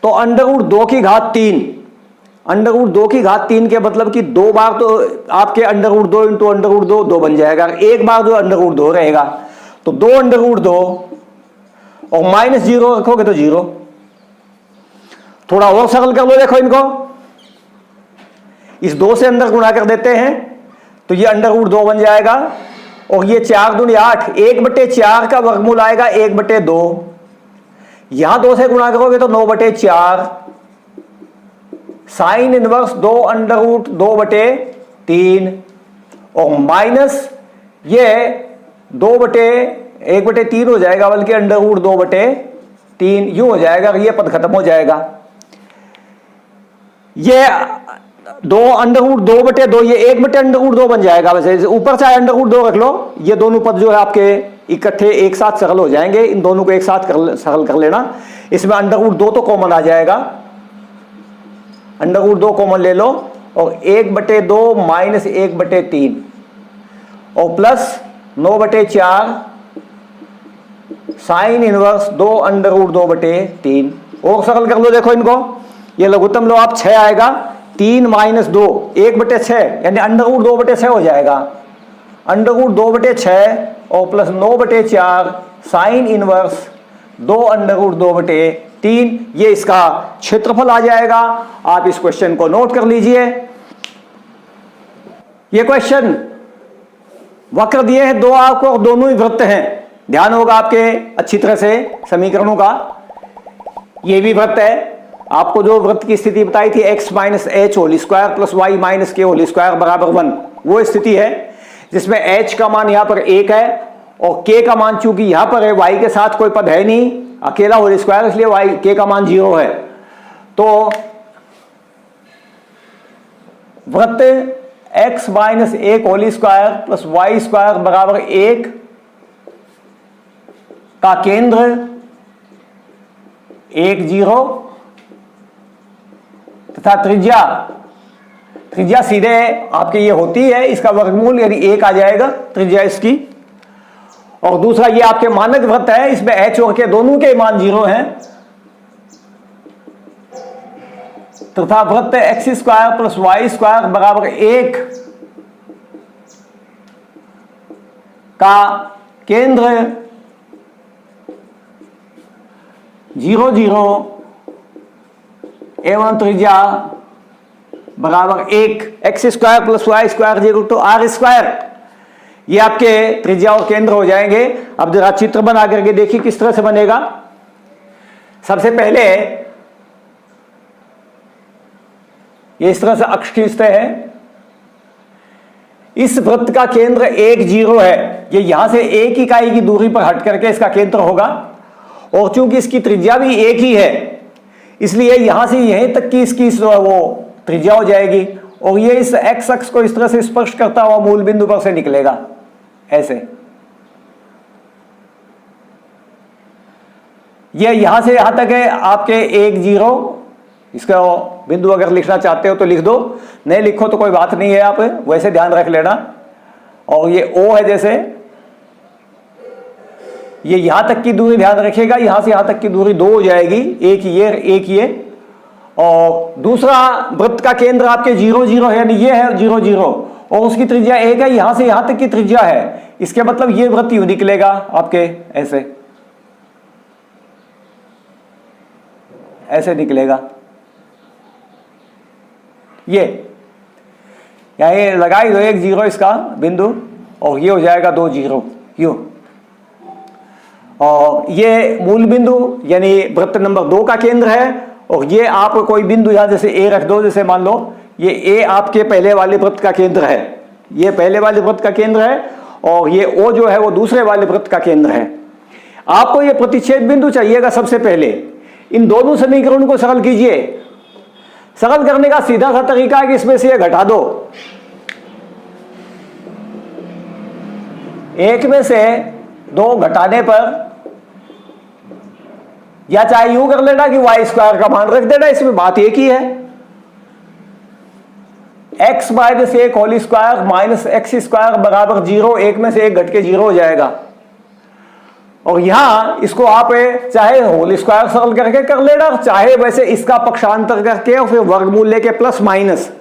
Speaker 1: तो √2 की घात 3, √2 की घात 3 के मतलब कि 2 बार तो आपके √2 इंटू √2 2 बन जाएगा, एक बार जो √2 रहेगा तो 2 √2 और -0 रखोगे तो 0। थोड़ा और सरल कर लो, देखो इनको, इस 2 से अंदर गुणा कर देते हैं तो ये √2 बन जाएगा और ये 4 दूनी 8, 1 बटे 4 का वर्गमूल आएगा 1 बटे 2, यहां 2 से गुणा करोगे तो 9 बटे 4 साइन इनवर्स 2 √2 बटे 3 और माइनस ये 2 बटे 1 बटे 3 हो जाएगा, बल्कि √2 बटे 3 यूं हो जाएगा, ये पद खत्म हो जाएगा। ये 2 √2 बटे 2 ये 1 बटे √2 बन जाएगा, वैसे ऊपर चाहे √2 रख लो, ये दोनों पद जो है आपके इकट्ठे एक साथ सरल हो जाएंगे, इन दोनों को एक साथ सरल कर लेना। इसमें √2 तो कॉमन आ जाएगा, √2 कॉमन ले लो और 1 बटे 2 माइनस 1 बटे 3 और प्लस 9 बटे 4 साइन इनवर्स 2 √2 बटे 3 और सरल कर लो। देखो इनको, ये लघुत्तम लो आप 6 आएगा, 3 माइनस 2 1 बटे 6 यानी √2 बटे 6 हो जाएगा, √2 बटे 6 और प्लस 9 बटे 4 साइन इनवर्स 2 √2 बटे 3, ये इसका क्षेत्रफल आ जाएगा। आप इस क्वेश्चन को नोट कर लीजिए। ये क्वेश्चन वक्र दिए हैं 2 आपको और दोनों ही वृत्त हैं, ध्यान होगा आपके अच्छी तरह से समीकरणों का। ये भी वृत्त है, आपको जो वृत्त की स्थिति बताई थी x minus h whole square plus y minus k whole square बराबर 1, वो स्थिति है जिसमें h का मान यहां पर 1 है और k का मान चूंकि यहां पर है, y के साथ कोई पद है नहीं, अकेला होल स्क्वायर, इसलिए y k का मान 0 है। तो वृत्त x minus 1 whole square plus y square बराबर 1 का केंद्र 1 0 तथा त्रिज्या सीधे आपकी ये होती है, इसका वर्गमूल यानी 1 आ जाएगा त्रिज्या इसकी। और दूसरा ये आपके मानक वृत्त है, इसमें h और k दोनों के मान 0 हैं तथा वृत्त x square plus y square बराबर 1 का केंद्र 0 0 एवं त्रिज्या बराबर 1, x square plus y square equal to r square. ये आपके त्रिज्या और केंद्र हो जाएंगे। अब जरा चित्र बना करके देखिए किस तरह से बनेगा। सबसे पहले ये इस तरह से अक्ष खींचते हैं। इस वृत्त का केंद्र 1 0 है। ये यहां से 1 इकाई की दूरी पर हट करके इसका केंद्र होगा, और चूंकि इसकी त्रिज्या भी 1 ही है इसलिए यहां से यहीं तक की इसकी वो त्रिज्या हो जाएगी, और ये इस एक्स अक्ष को इस तरह से स्पर्श करता हुआ मूल बिंदु पर से निकलेगा ऐसे। ये यहां से यहां तक है आपके 1 0। इसका बिंदु अगर लिखना चाहते हो तो लिख दो, नहीं लिखो तो कोई बात नहीं है, आप वैसे ध्यान रख लेना। और ये O है, जैसे ये यहां तक की दूरी ध्यान रखिएगा, यहां से यहां तक की दूरी 2 हो जाएगी, एक ये। और दूसरा वृत्त का केंद्र आपके 0 0 है, यानी ये है 0 0, और उसकी त्रिज्या 1 है, यहां से यहां तक की त्रिज्या है। इसके मतलब ये वृत्त यूं निकलेगा आपके ऐसे निकलेगा। ये लगा ही दो 1 0 इसका बिंदु, और ये हो जाएगा 2 0 यूं। और ये मूल बिंदु यानी वृत्त नंबर 2 का केंद्र है, और ये आप कोई बिंदु यहां जैसे ए रख दो, जैसे मान लो ये ए आपके पहले वाले वृत्त का केंद्र है, ये पहले वाले वृत्त का केंद्र है, और ये ओ जो है वो दूसरे वाले वृत्त का केंद्र है। आपको ये प्रतिच्छेद बिंदु चाहिएगा। सबसे पहले इन दोनों समीकरणों को सरल कीजिए। सरल करने का सीधा सा तरीका है कि इसमें से ये घटा दो, एक में से 2 घटाने पर, या चाहे यूं कर लेना कि वाई स्क्वायर का मान रख देना, इसमें बात एक ही है। x minus 1 whole square minus x square बराबर 0, एक में से 1 घट के 0 हो जाएगा। और यहां इसको आप चाहे होल स्क्वायर सरल करके कर लेना, चाहे वैसे इसका पक्षांतर करके और फिर वर्गमूल लेके प्लस माइनस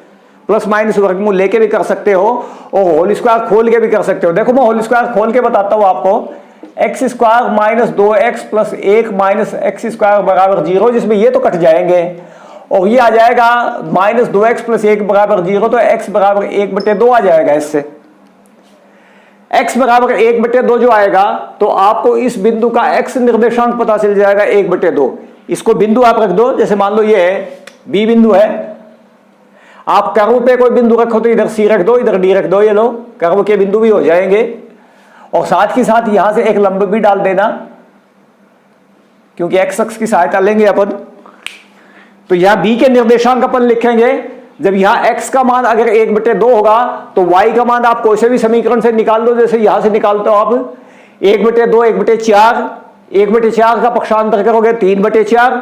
Speaker 1: वर्गमूल लेके भी कर सकते हो, और होल स्क्वायर खोल के भी कर सकते हो। देखो मैं होल स्क्वायर खोल के बताता हूं आपको। X square minus 2x plus 1 minus x square बराबर 0, जिसमें ये तो कट जाएंगे, और ये आ जाएगा माइनस 2x प्लस 1 बराबर 0, तो x बराबर 1/2 आ जाएगा। इससे x बराबर 1/2 जो आएगा, तो आपको इस बिंदु का x निर्देशांक पता चल जाएगा 1/2। इसको बिंदु आप रख दो, जैसे मान लो ये B बिंदु है। आप कर्व पे कोई बिंदु रखो तो इधर C रख दो, इधर D रख दो, ये लो कर्व के बिंदु भी हो जाएंगे। और साथ ही साथ यहां से एक लंब भी डाल देना, क्योंकि x अक्ष की सहायता लेंगे अपन। तो यहां B के निर्देशांक अपन लिखेंगे। जब यहां x का मान अगर 1/2 होगा, तो y का मान आप कोई से भी समीकरण से निकाल दो, जैसे यहां से निकालते हो आप 1/2 1/4, 1/4 का पक्षांतर करोगे 3/4,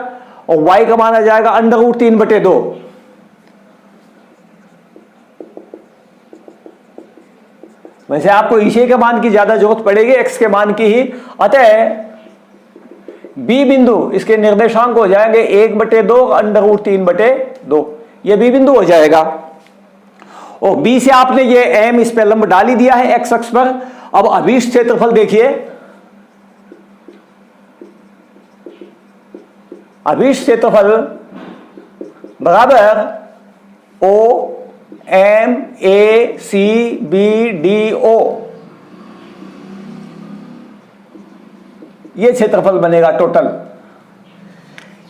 Speaker 1: और y का मान आ जाएगा √3/2। वैसे आपको इसी के मान की ज्यादा जरूरत पड़ेगी, x के मान की ही। अतः B बिंदु इसके निर्देशांक हो जाएंगे 1/2 √3/2, ये B बिंदु हो जाएगा। और B से आपने ये M इस पे लंब डाल ही दिया है x अक्ष पर। अब अभीष्ट क्षेत्रफल देखिए, अभीष्ट क्षेत्रफल बराबर OMACBDO, ये क्षेत्रफल बनेगा टोटल।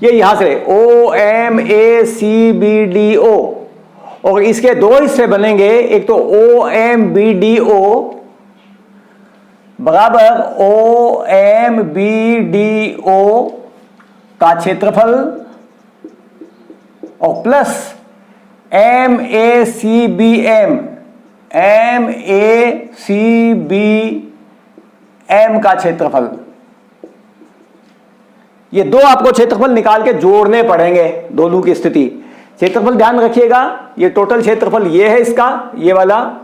Speaker 1: ये यहां से OMACBDO, और इसके 2 हिस्से बनेंगे। एक तो OMBDO बराबर OMBDO का क्षेत्रफल, और प्लस MACBM का क्षेत्रफल। ये 2 आपको क्षेत्रफल निकाल के जोड़ने पड़ेंगे, दोनों की स्थिति। क्षेत्रफल ध्यान रखिएगा, ये टोटल क्षेत्रफल ये है इसका, ये वाला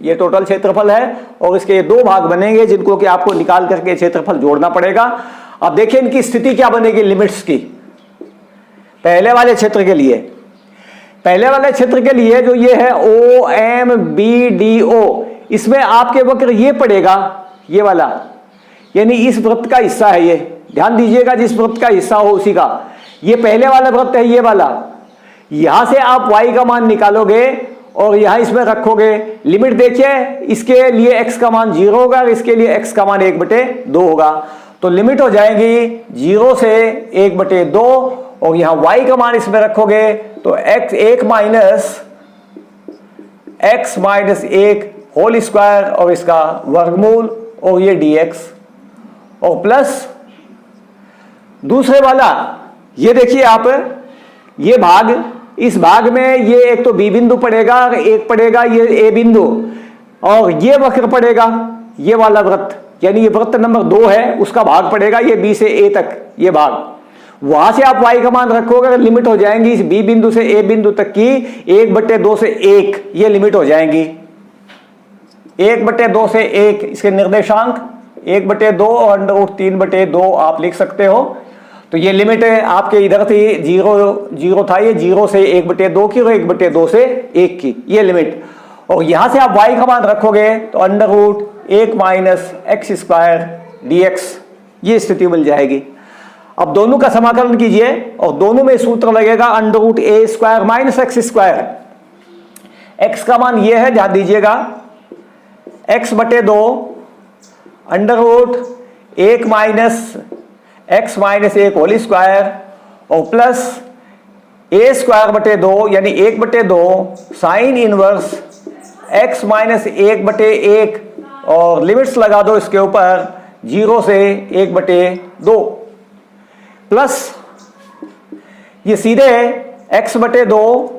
Speaker 1: ये टोटल क्षेत्रफल है, और इसके 2 भाग बनेंगे जिनको कि आपको निकाल करके क्षेत्रफल जोड़ना पड़ेगा। अब देखिए इनकी स्थिति क्या बनेगी लिमिट्स की। पहले वाले क्षेत्र के लिए, जो ये है OMBDO, इसमें आपके वक्र ये पड़ेगा, ये वाला, यानी इस वृत्त का हिस्सा है ये, ध्यान दीजिएगा जिस वृत्त का हिस्सा हो उसी का, ये पहले वाला वृत्त है ये वाला। यहां से आप y का मान निकालोगे और यहां इसमें रखोगे, लिमिट देखिए, इसके लिए x का मान 0 होगा और इसके लिए x का मान 1/2 होगा, तो लिमिट हो जाएगी 0 से 1/2 और यहां y का मान इसमें रखोगे तो x 1 होल स्क्वायर और इसका वर्गमूल और ये dx, और प्लस दूसरे वाला ये देखिए आप, ये भाग, इस भाग में ये एक तो b बिंदु पड़ेगा और एक पड़ेगा ये a बिंदु, और ये वक्र पड़ेगा, ये वाला वृत्त, यानी ये वृत्त नंबर 2 है उसका भाग पड़ेगा ये b से a तक, ये भाग, वहां से आप y का मान रखोगे, लिमिट हो जाएंगी इस b बिंदु से a बिंदु तक की 1/2 से 1, ये लिमिट हो जाएंगी 1/2 से 1, इसके निर्देशांक 1/2 और √3/2 आप लिख सकते हो। तो ये लिमिट है आपके इधर थी 0 था, ये 0 से 1/2 की और 1/2 से 1 की, ये लिमिट, और यहां से आप y का मान रखोगे तो √1 - x² dx, ये स्थिति मिल जाएगी। अब दोनों का समाकलन कीजिए और दोनों में सूत्र लगेगा √a² - x²। x का मान ये है, ध्यान दीजिएगा, x/2 √1 - x - 1 होल स्क्वायर और प्लस a²/2 यानी 1/2 साइन इनवर्स x - 1/1 और लिमिट्स लगा दो इसके ऊपर 0 से 1/2 प्लस ये सीधे x/2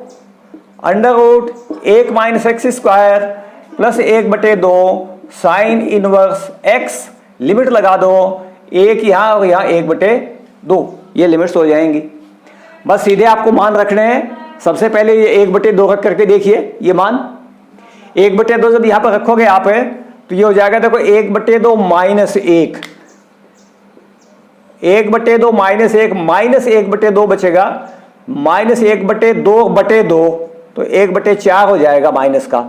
Speaker 1: √1 - x² plus 1/2 sine inverse x, limit लगा दो, 1 यहां और यहां 1/2, ये लिमिट्स हो जाएंगी। बस सीधे आपको मान रखने हैं। सबसे पहले ये 1/2 रख करके देखिए, ये मान 1/2 जब यहां पर रखोगे आप है तो ये हो जाएगा, देखो 1/2 - 1, 1/2 - 1/2 बचेगा, -1/2/2 तो 1/4 हो जाएगा माइनस का।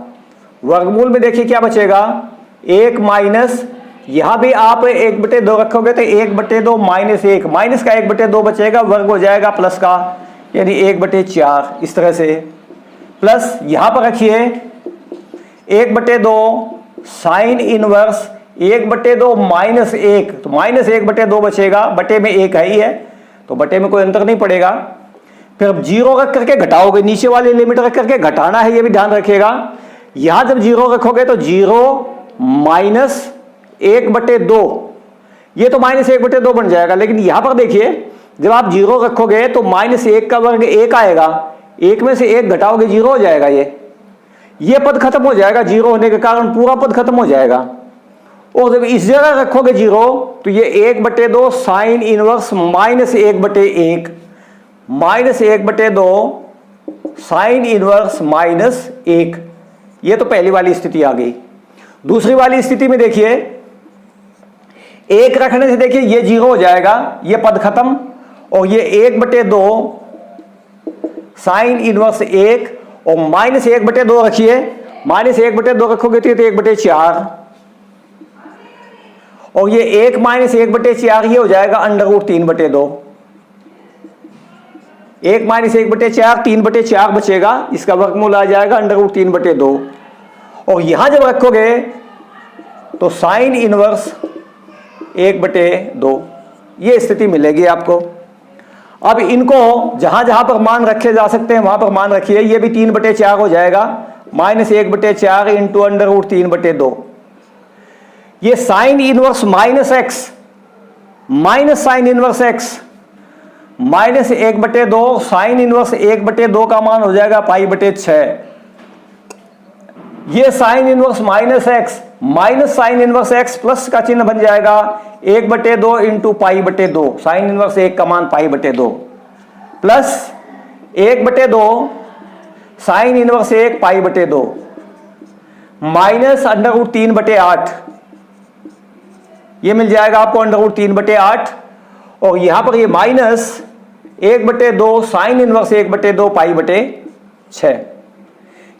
Speaker 1: वर्गमूल में देखिए क्या बचेगा, 1 माइनस, यहां भी आप 1/2 रखोगे तो 1/2 - 1, माइनस का 1/2 बचेगा, वर्ग हो जाएगा प्लस का, यानी 1/4 इस तरह से, प्लस यहां पर रखिए 1/2 साइन इनवर्स 1/2 - 1, तो -1/2 बचेगा, बटे में 1 है ही है तो बटे में कोई अंतर नहीं पड़ेगा। फिर अब 0 रख करके घटाओगे, नीचे वाली लिमिट रख करके घटाना है, ये भी ध्यान रखिएगा। यहां जब 0 रखोगे तो 0 - 1/2, ये तो -1/2 बन जाएगा, लेकिन यहां पर देखिए जब आप 0 रखोगे तो -1 का वर्ग 1 आएगा, 1 में से 1 घटाओगे 0 हो जाएगा, ये पद खत्म हो जाएगा, 0 होने के कारण पूरा पद खत्म हो जाएगा। और जब इस जगह रखोगे 0 तो ये 1/2 साइन इनवर्स -1/1 -1/2 साइन इनवर्स -1, ये तो पहली वाली स्थिति आ गई। दूसरी वाली स्थिति में देखिए 1 रखने से देखिए ये 0 हो जाएगा, ये पद खत्म, और ये 1/2 साइन इनवर्स 1 और -1/2 रखिए, -1/2 रखोगे तो 1/4, और ये 1 - 1/4 ये हो जाएगा √3/2, 1 - 1/4 3/4 बचेगा, इसका वर्गमूल आ जाएगा √3/2, और यहां जब रखोगे तो साइन इनवर्स 1/2, ये स्थिति मिलेगी आपको। अब इनको जहां जहां पर मान रखे जा सकते हैं वहां पर मान रखिए, ये भी 3/4 हो जाएगा, -1/4 इंटू √3/2, ये sine inverse -x minus sine inverse x -1/2 sine inverse 1/2 का मान हो जाएगा π/6। ये sine inverse -x minus sine inverse x plus का चिन्ह बन जाएगा 1/2 इंटू π/2, साइन इनवर्स 1 का मान π/2 प्लस 1/2 साइन इनवर्स 1 π/2 माइनस √3/8, ये मिल जाएगा आपको √3/8, और यहां पर ये माइनस 1/2 साइन इनवर्स 1/2 π/6।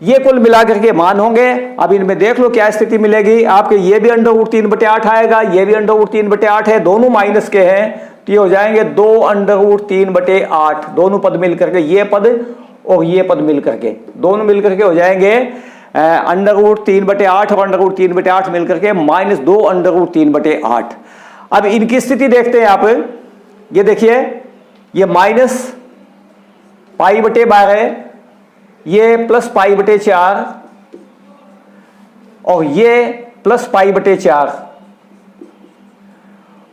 Speaker 1: ये कुल मिलाकर के मान होंगे। अब इनमें देख लो क्या स्थिति मिलेगी आपके, ये भी √3/8 आएगा, ये भी √3/8 है, दोनों माइनस के हैं, तो ये हो जाएंगे 2 √3/8, दोनों पद मिल करके, ये पद और ये पद मिल करके, दोनों मिल करके हो जाएंगे √3/8 और √3/8 मिल करके -2 √3/8। अब इनकी स्थिति देखते हैं आप, ये देखिए, ये -π/12, ये +π/4 और ये +π/4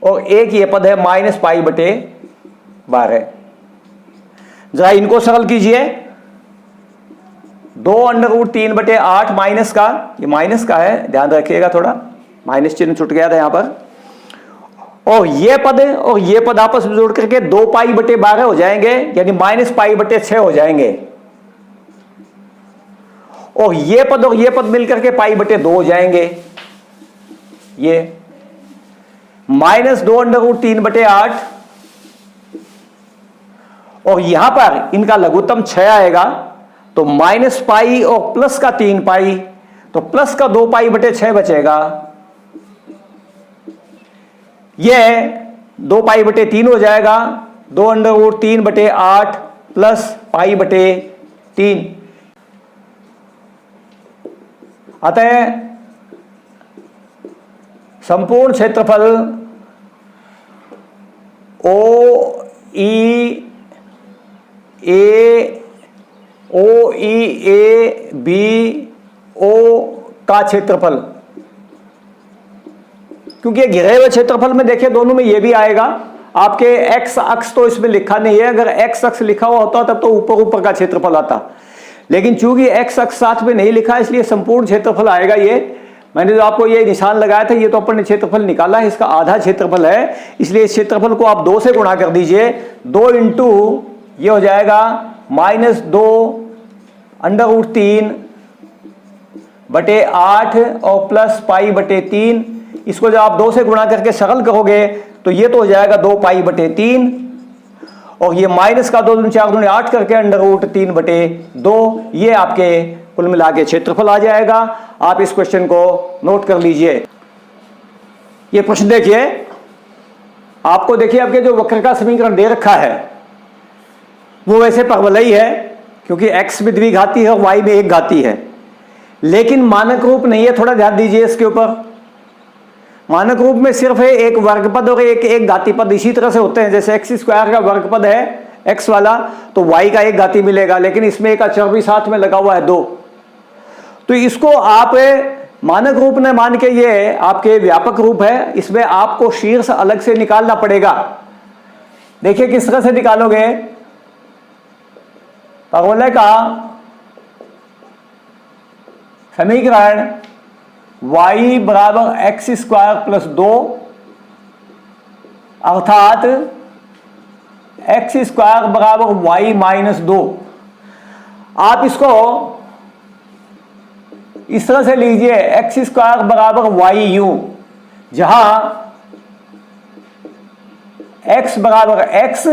Speaker 1: और एक ये पद है -π/12। जरा इनको सरल कीजिए, 2 √3/8 माइनस का, ये माइनस का है, ध्यान रखिएगा थोड़ा, माइनस चिन्ह छूट गया था यहां पर, और ये पद आपस में जोड़ करके 2π/12 हो जाएंगे, यानी -π/6 हो जाएंगे, और ये पद मिलकर के π/2 हो जाएंगे। ये -2 √3/8 और यहां पर इनका लघुत्तम 6 आएगा, तो -π और प्लस का 3π, तो प्लस का 2π/6 बचेगा, ये 2π/3 हो जाएगा, 2 √3/8 प्लस π/3। अतः संपूर्ण क्षेत्रफल OEABO का क्षेत्रफल, क्योंकि घिरे हुए क्षेत्रफल में देखिए दोनों में ये भी आएगा, आपके x अक्ष तो इसमें लिखा नहीं है, अगर x अक्ष लिखा हुआ होता तब तो ऊपर का क्षेत्रफल आता, लेकिन चूंकि x अक्ष साथ में नहीं लिखा इसलिए संपूर्ण क्षेत्रफल आएगा। ये मैंने जो आपको ये निशान लगाया था, ये तो अपन ने क्षेत्रफल निकाला है, इसका आधा क्षेत्रफल है, इसलिए इस क्षेत्रफल को आप 2 से गुणा कर दीजिए, 2 इंटू ये हो जाएगा -2 √3/8 और प्लस π/3। इसको जब आप 2 से गुणा करके सरल करोगे तो ये तो हो जाएगा 2π/3, और ये माइनस का 2 दूनी 4 दूनी 8 करके √3/2, ये आपके कुल मिला के क्षेत्रफल आ जाएगा। आप इस क्वेश्चन को नोट कर लीजिए। ये प्रश्न देखिए, आपको देखिए आपके जो वक्र का समीकरण दे रखा है वो वैसे परवलयी है, क्योंकि x में द्विघाती है और y में एक घाती है, लेकिन मानक रूप नहीं है, थोड़ा ध्यान दीजिए इसके ऊपर। मानक रूप में सिर्फ है एक वर्गपद और एक घाती पद, इसी तरह से होते हैं, जैसे x² का वर्गपद है x वाला, तो y का एक घाती मिलेगा, लेकिन इसमें एक अचर भी साथ में लगा हुआ है 2, तो इसको आप मानक रूप ने मान के, ये आपके व्यापक रूप है, इसमें आपको शीर्ष अलग से निकालना पड़ेगा। देखिए किस तरह से निकालोगे, परवलय का समीकरण y बराबर x² + 2 अर्थात x² बराबर y - 2। आप इसको इस तरह से लीजिए, x² बराबर y यूं, जहां x बराबर x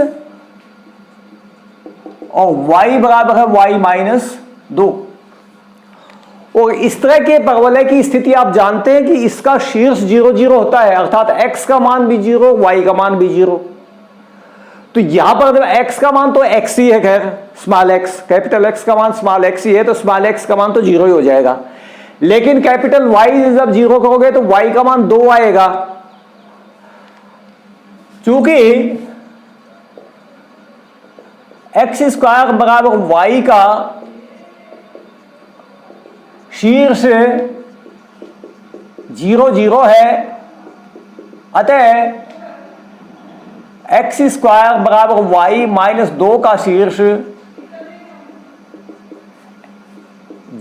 Speaker 1: और y बराबर है y - 2। और इस तरह के परवलय की स्थिति आप जानते हैं कि इसका शीर्ष 0 0 होता है, अर्थात x का मान भी 0, y का मान भी 0। तो यहां पर x का मान तो x ही है, खैर स्मॉल x, कैपिटल X का मान स्मॉल x ही है, तो स्मॉल x का मान तो 0 ही हो जाएगा, लेकिन कैपिटल Y जब 0 करोगे तो y का मान 2 आएगा। चूंकि x² बराबर y का शीर्ष 0 0 है, अतः x² बराबर y - 2 का शीर्ष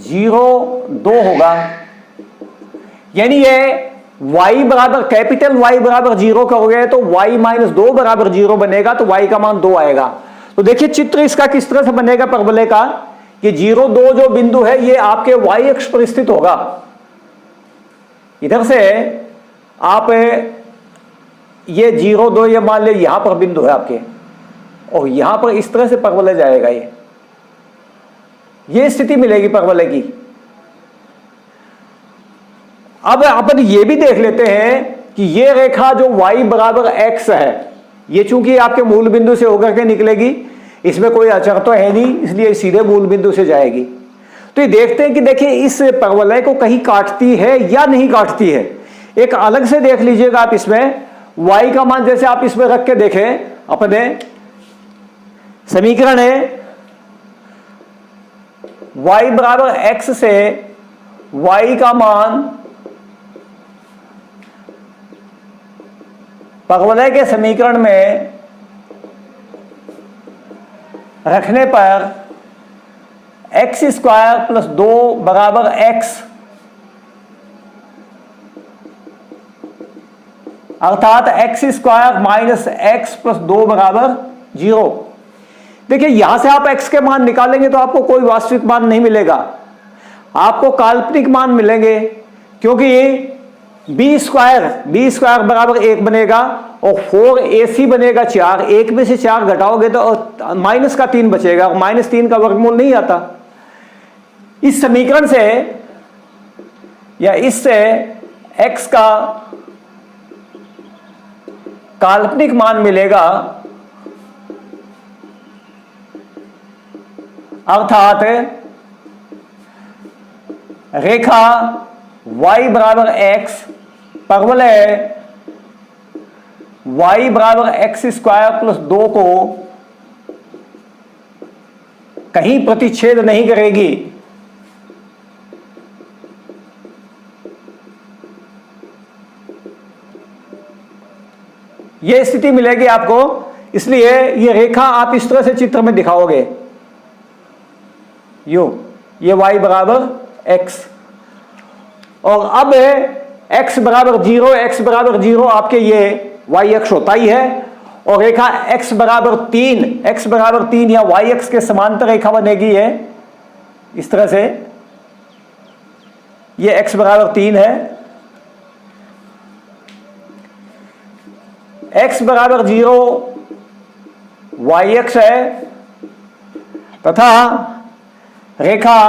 Speaker 1: 0 2 होगा, यानी ये y बराबर कैपिटल Y बराबर 0 करोगे तो y - 2 बराबर 0 बनेगा, तो y का मान 2 आएगा। तो देखिए चित्र इसका किस तरह से बनेगा परवलय का, कि 0 2 जो बिंदु है ये आपके y अक्ष पर स्थित होगा। इधर से आप ये 0 2 ये मान ले यहां पर बिंदु है आपके, और यहां पर इस तरह से परवलय जाएगा ये, ये स्थिति मिलेगी परवलय की। अब अपन ये भी देख लेते हैं कि ये रेखा जो y बराबर x है, ये चूंकि आपके मूल बिंदु से होकर के निकलेगी, इसमें कोई अचर तो है नहीं, इसलिए सीधे मूल बिंदु से जाएगी। तो ये देखते हैं कि देखिए इस परवलय को कहीं काटती है या नहीं काटती है। एक अलग से देख लीजिएगा आप, इसमें y का मान जैसे आप इसमें रख के देखें, अपने समीकरण है y बराबर x से y का मान परवलय के समीकरण में रखने पर एक्स स्क्वायर प्लस 2 बराबर x, अर्थात x square minus x plus 2 बराबर 0। देखिए यहां से आप x के मान निकालेंगे तो आपको कोई वास्तविक मान नहीं मिलेगा, आपको काल्पनिक मान मिलेंगे, क्योंकि बी स्क्वायर बराबर 1 बनेगा और 4ac बनेगा 4, 1 में से 4 घटाओगे तो माइनस का 3 बचेगा, और माइनस 3 का वर्गमूल नहीं आता। इस समीकरण से या इससे x का काल्पनिक मान मिलेगा, अर्थात रेखा y बराबर x, परवलय y बराबर एक्स स्क्वायर प्लस 2 को कहीं प्रतिच्छेद नहीं करेगी। यह स्थिति मिलेगी आपको, इसलिए यह रेखा आप इस तरह से चित्र में दिखाओगे, ये y बराबर x, और अब x बराबर 0 आपके ये y अक्ष होता ही है, और रेखा x बराबर 3 या y अक्ष के समांतर रेखा बनेगी है इस तरह से, ये x बराबर 3 है, x बराबर 0 y अक्ष है, तथा रेखा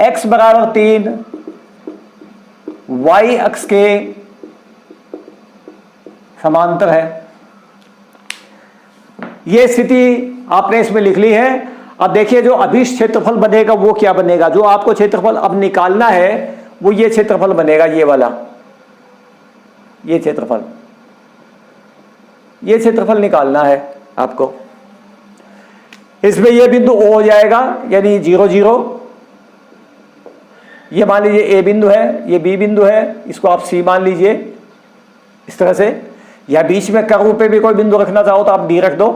Speaker 1: x बराबर 3 y अक्ष के समांतर है। यह स्थिति आपने इसमें लिख ली है। अब देखिए जो अभीष्ट क्षेत्रफल बनेगा वो क्या बनेगा, जो आपको क्षेत्रफल अब निकालना है वो ये क्षेत्रफल बनेगा, ये वाला, ये क्षेत्रफल निकालना है आपको। इसमें ये बिंदु O हो जाएगा, यानी 0 0, ये मान लीजिए A बिंदु है, ये B बिंदु है, इसको आप C मान लीजिए इस तरह से, या बीच में कर्व पे भी कोई बिंदु रखना चाहो तो आप D रख दो,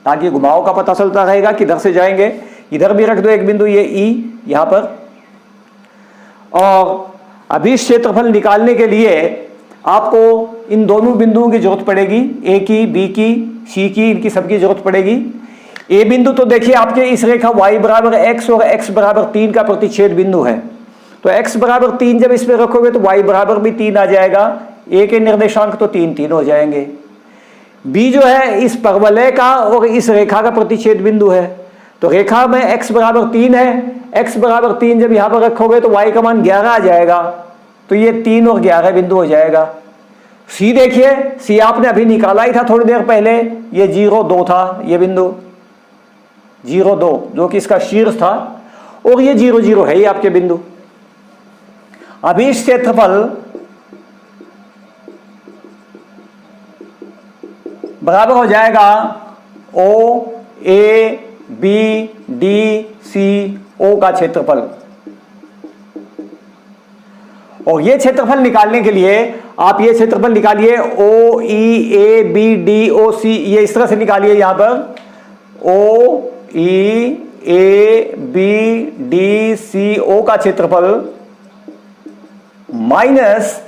Speaker 1: ताकि घुमाव का पता चलता रहेगा किधर से जाएंगे। इधर भी रख दो एक बिंदु, ये E यहां पर। और अभीष्ट क्षेत्रफल निकालने के लिए आपको इन दोनों बिंदुओं की जरूरत पड़ेगी, A की, B की, C की, इनकी सबकी जरूरत पड़ेगी। A बिंदु तो देखिए आपके इस रेखा y बराबर x और x बराबर 3 का प्रतिच्छेद बिंदु है, तो x बराबर 3 जब इसमें रखोगे तो y बराबर भी 3 आ जाएगा, a के निर्देशांक तो 3 3 हो जाएंगे। b जो है इस परवलय का और इस रेखा का प्रतिच्छेद बिंदु है, तो रेखा में x बराबर 3 है, x बराबर 3 जब यहां पर रखोगे तो y का मान 11 आ जाएगा, तो ये 3 और 11 बिंदु हो जाएगा। c देखिए, c आपने अभी निकाला ही था थोड़ी देर पहले, ये 0 2 था, ये बिंदु 0 2 जो कि इसका शीर्ष था, और ये 0 0 है ये आपके बिंदु। अभीष्ट क्षेत्रफल बराबर हो जाएगा O A B D C O का क्षेत्रफल। और ये क्षेत्रफल निकालने के लिए आप ये क्षेत्रफल निकालिए, O E A B D O C, ये इस तरह से निकालिए, यहां पर O E A B D C O का क्षेत्रफल minus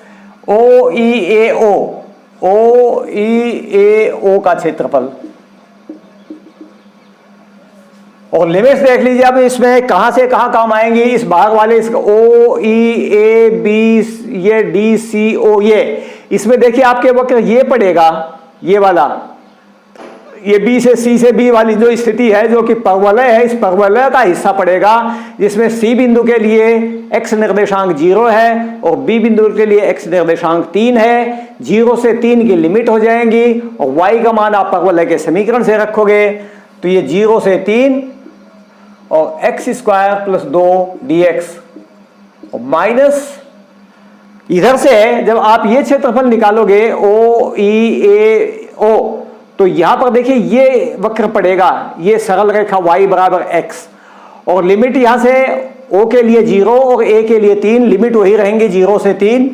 Speaker 1: O E A O का क्षेत्रफल। और लिमिट्स देख लीजिए अब इसमें कहां से कहां काम आएंगी, इस भाग वाले इसका O E A B ये D C O, ये इसमें देखिए आपके वक्र ये पड़ेगा, ये वाला, ये बी से सी से बी वाली जो स्थिति है जो कि परवलय है, इस परवलय का हिस्सा पड़ेगा जिसमें सी बिंदु के लिए एक्स निर्देशांक 0 है और बी बिंदु के लिए एक्स निर्देशांक 3 है। 0 से 3 की लिमिट हो जाएंगी और वाई का मान आप परवलय के समीकरण से रखोगे तो ये 0 से 3 और एक्स स्क्वायर प्लस 2 dx और माइनस इधर से जब आप ये क्षेत्रफल निकालोगे ओ ई ए ओ तो यहां पर देखिए ये वक्र पड़ेगा, ये सरल रेखा y बराबर x और लिमिट यहां से o के लिए 0 और a के लिए 3, लिमिट वही रहेंगी 0 से 3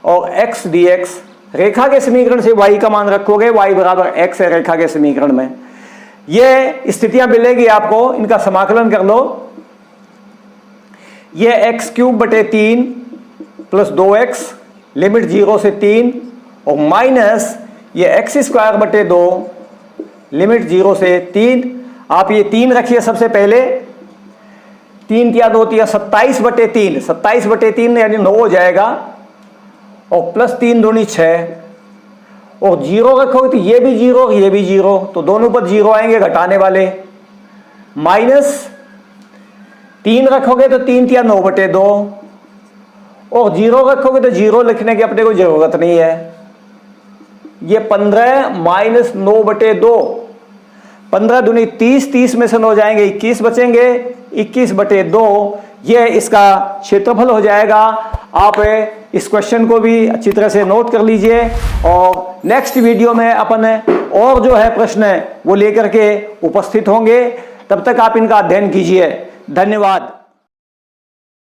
Speaker 1: और x dx। रेखा के समीकरण से y का मान रखोगे, y बराबर x है रेखा के समीकरण में। ये स्थितियां मिलेगी आपको, इनका समाकलन कर लो। ये एक्स क्यूब बटे 3 प्लस 2x लिमिट 0 से 3 और माइनस ये एक्स स्क्वायर बटे 2 लिमिट 0 से 3। आप ये 3 रखिए सबसे पहले, 3 या 2 या 27 बटे 3, 27 बटे 3 यानी 9 हो जाएगा और प्लस 3 दूनी 6 और 0 रखोगे तो ये भी 0 और ये भी 0 तो दोनों पर 0 आएंगे घटाने वाले। माइनस 3 रखोगे तो 3 या 9 बटे 2 और 0 रखोगे तो 0 लिखने की अपने को जरूरत नहीं है। ये 15 माइनस 9 बटे 2, 15 दूनी 30, 30 में से 9 जाएंगे 21 बचेंगे, 21 बटे 2 ये इसका क्षेत्रफल हो जाएगा। आप इस क्वेश्चन को भी अच्छी तरह से नोट कर लीजिए और नेक्स्ट वीडियो में अपन और जो है प्रश्न वो लेकर के उपस्थित होंगे। तब तक आप इनका अध्ययन कीजिए। धन्यवाद।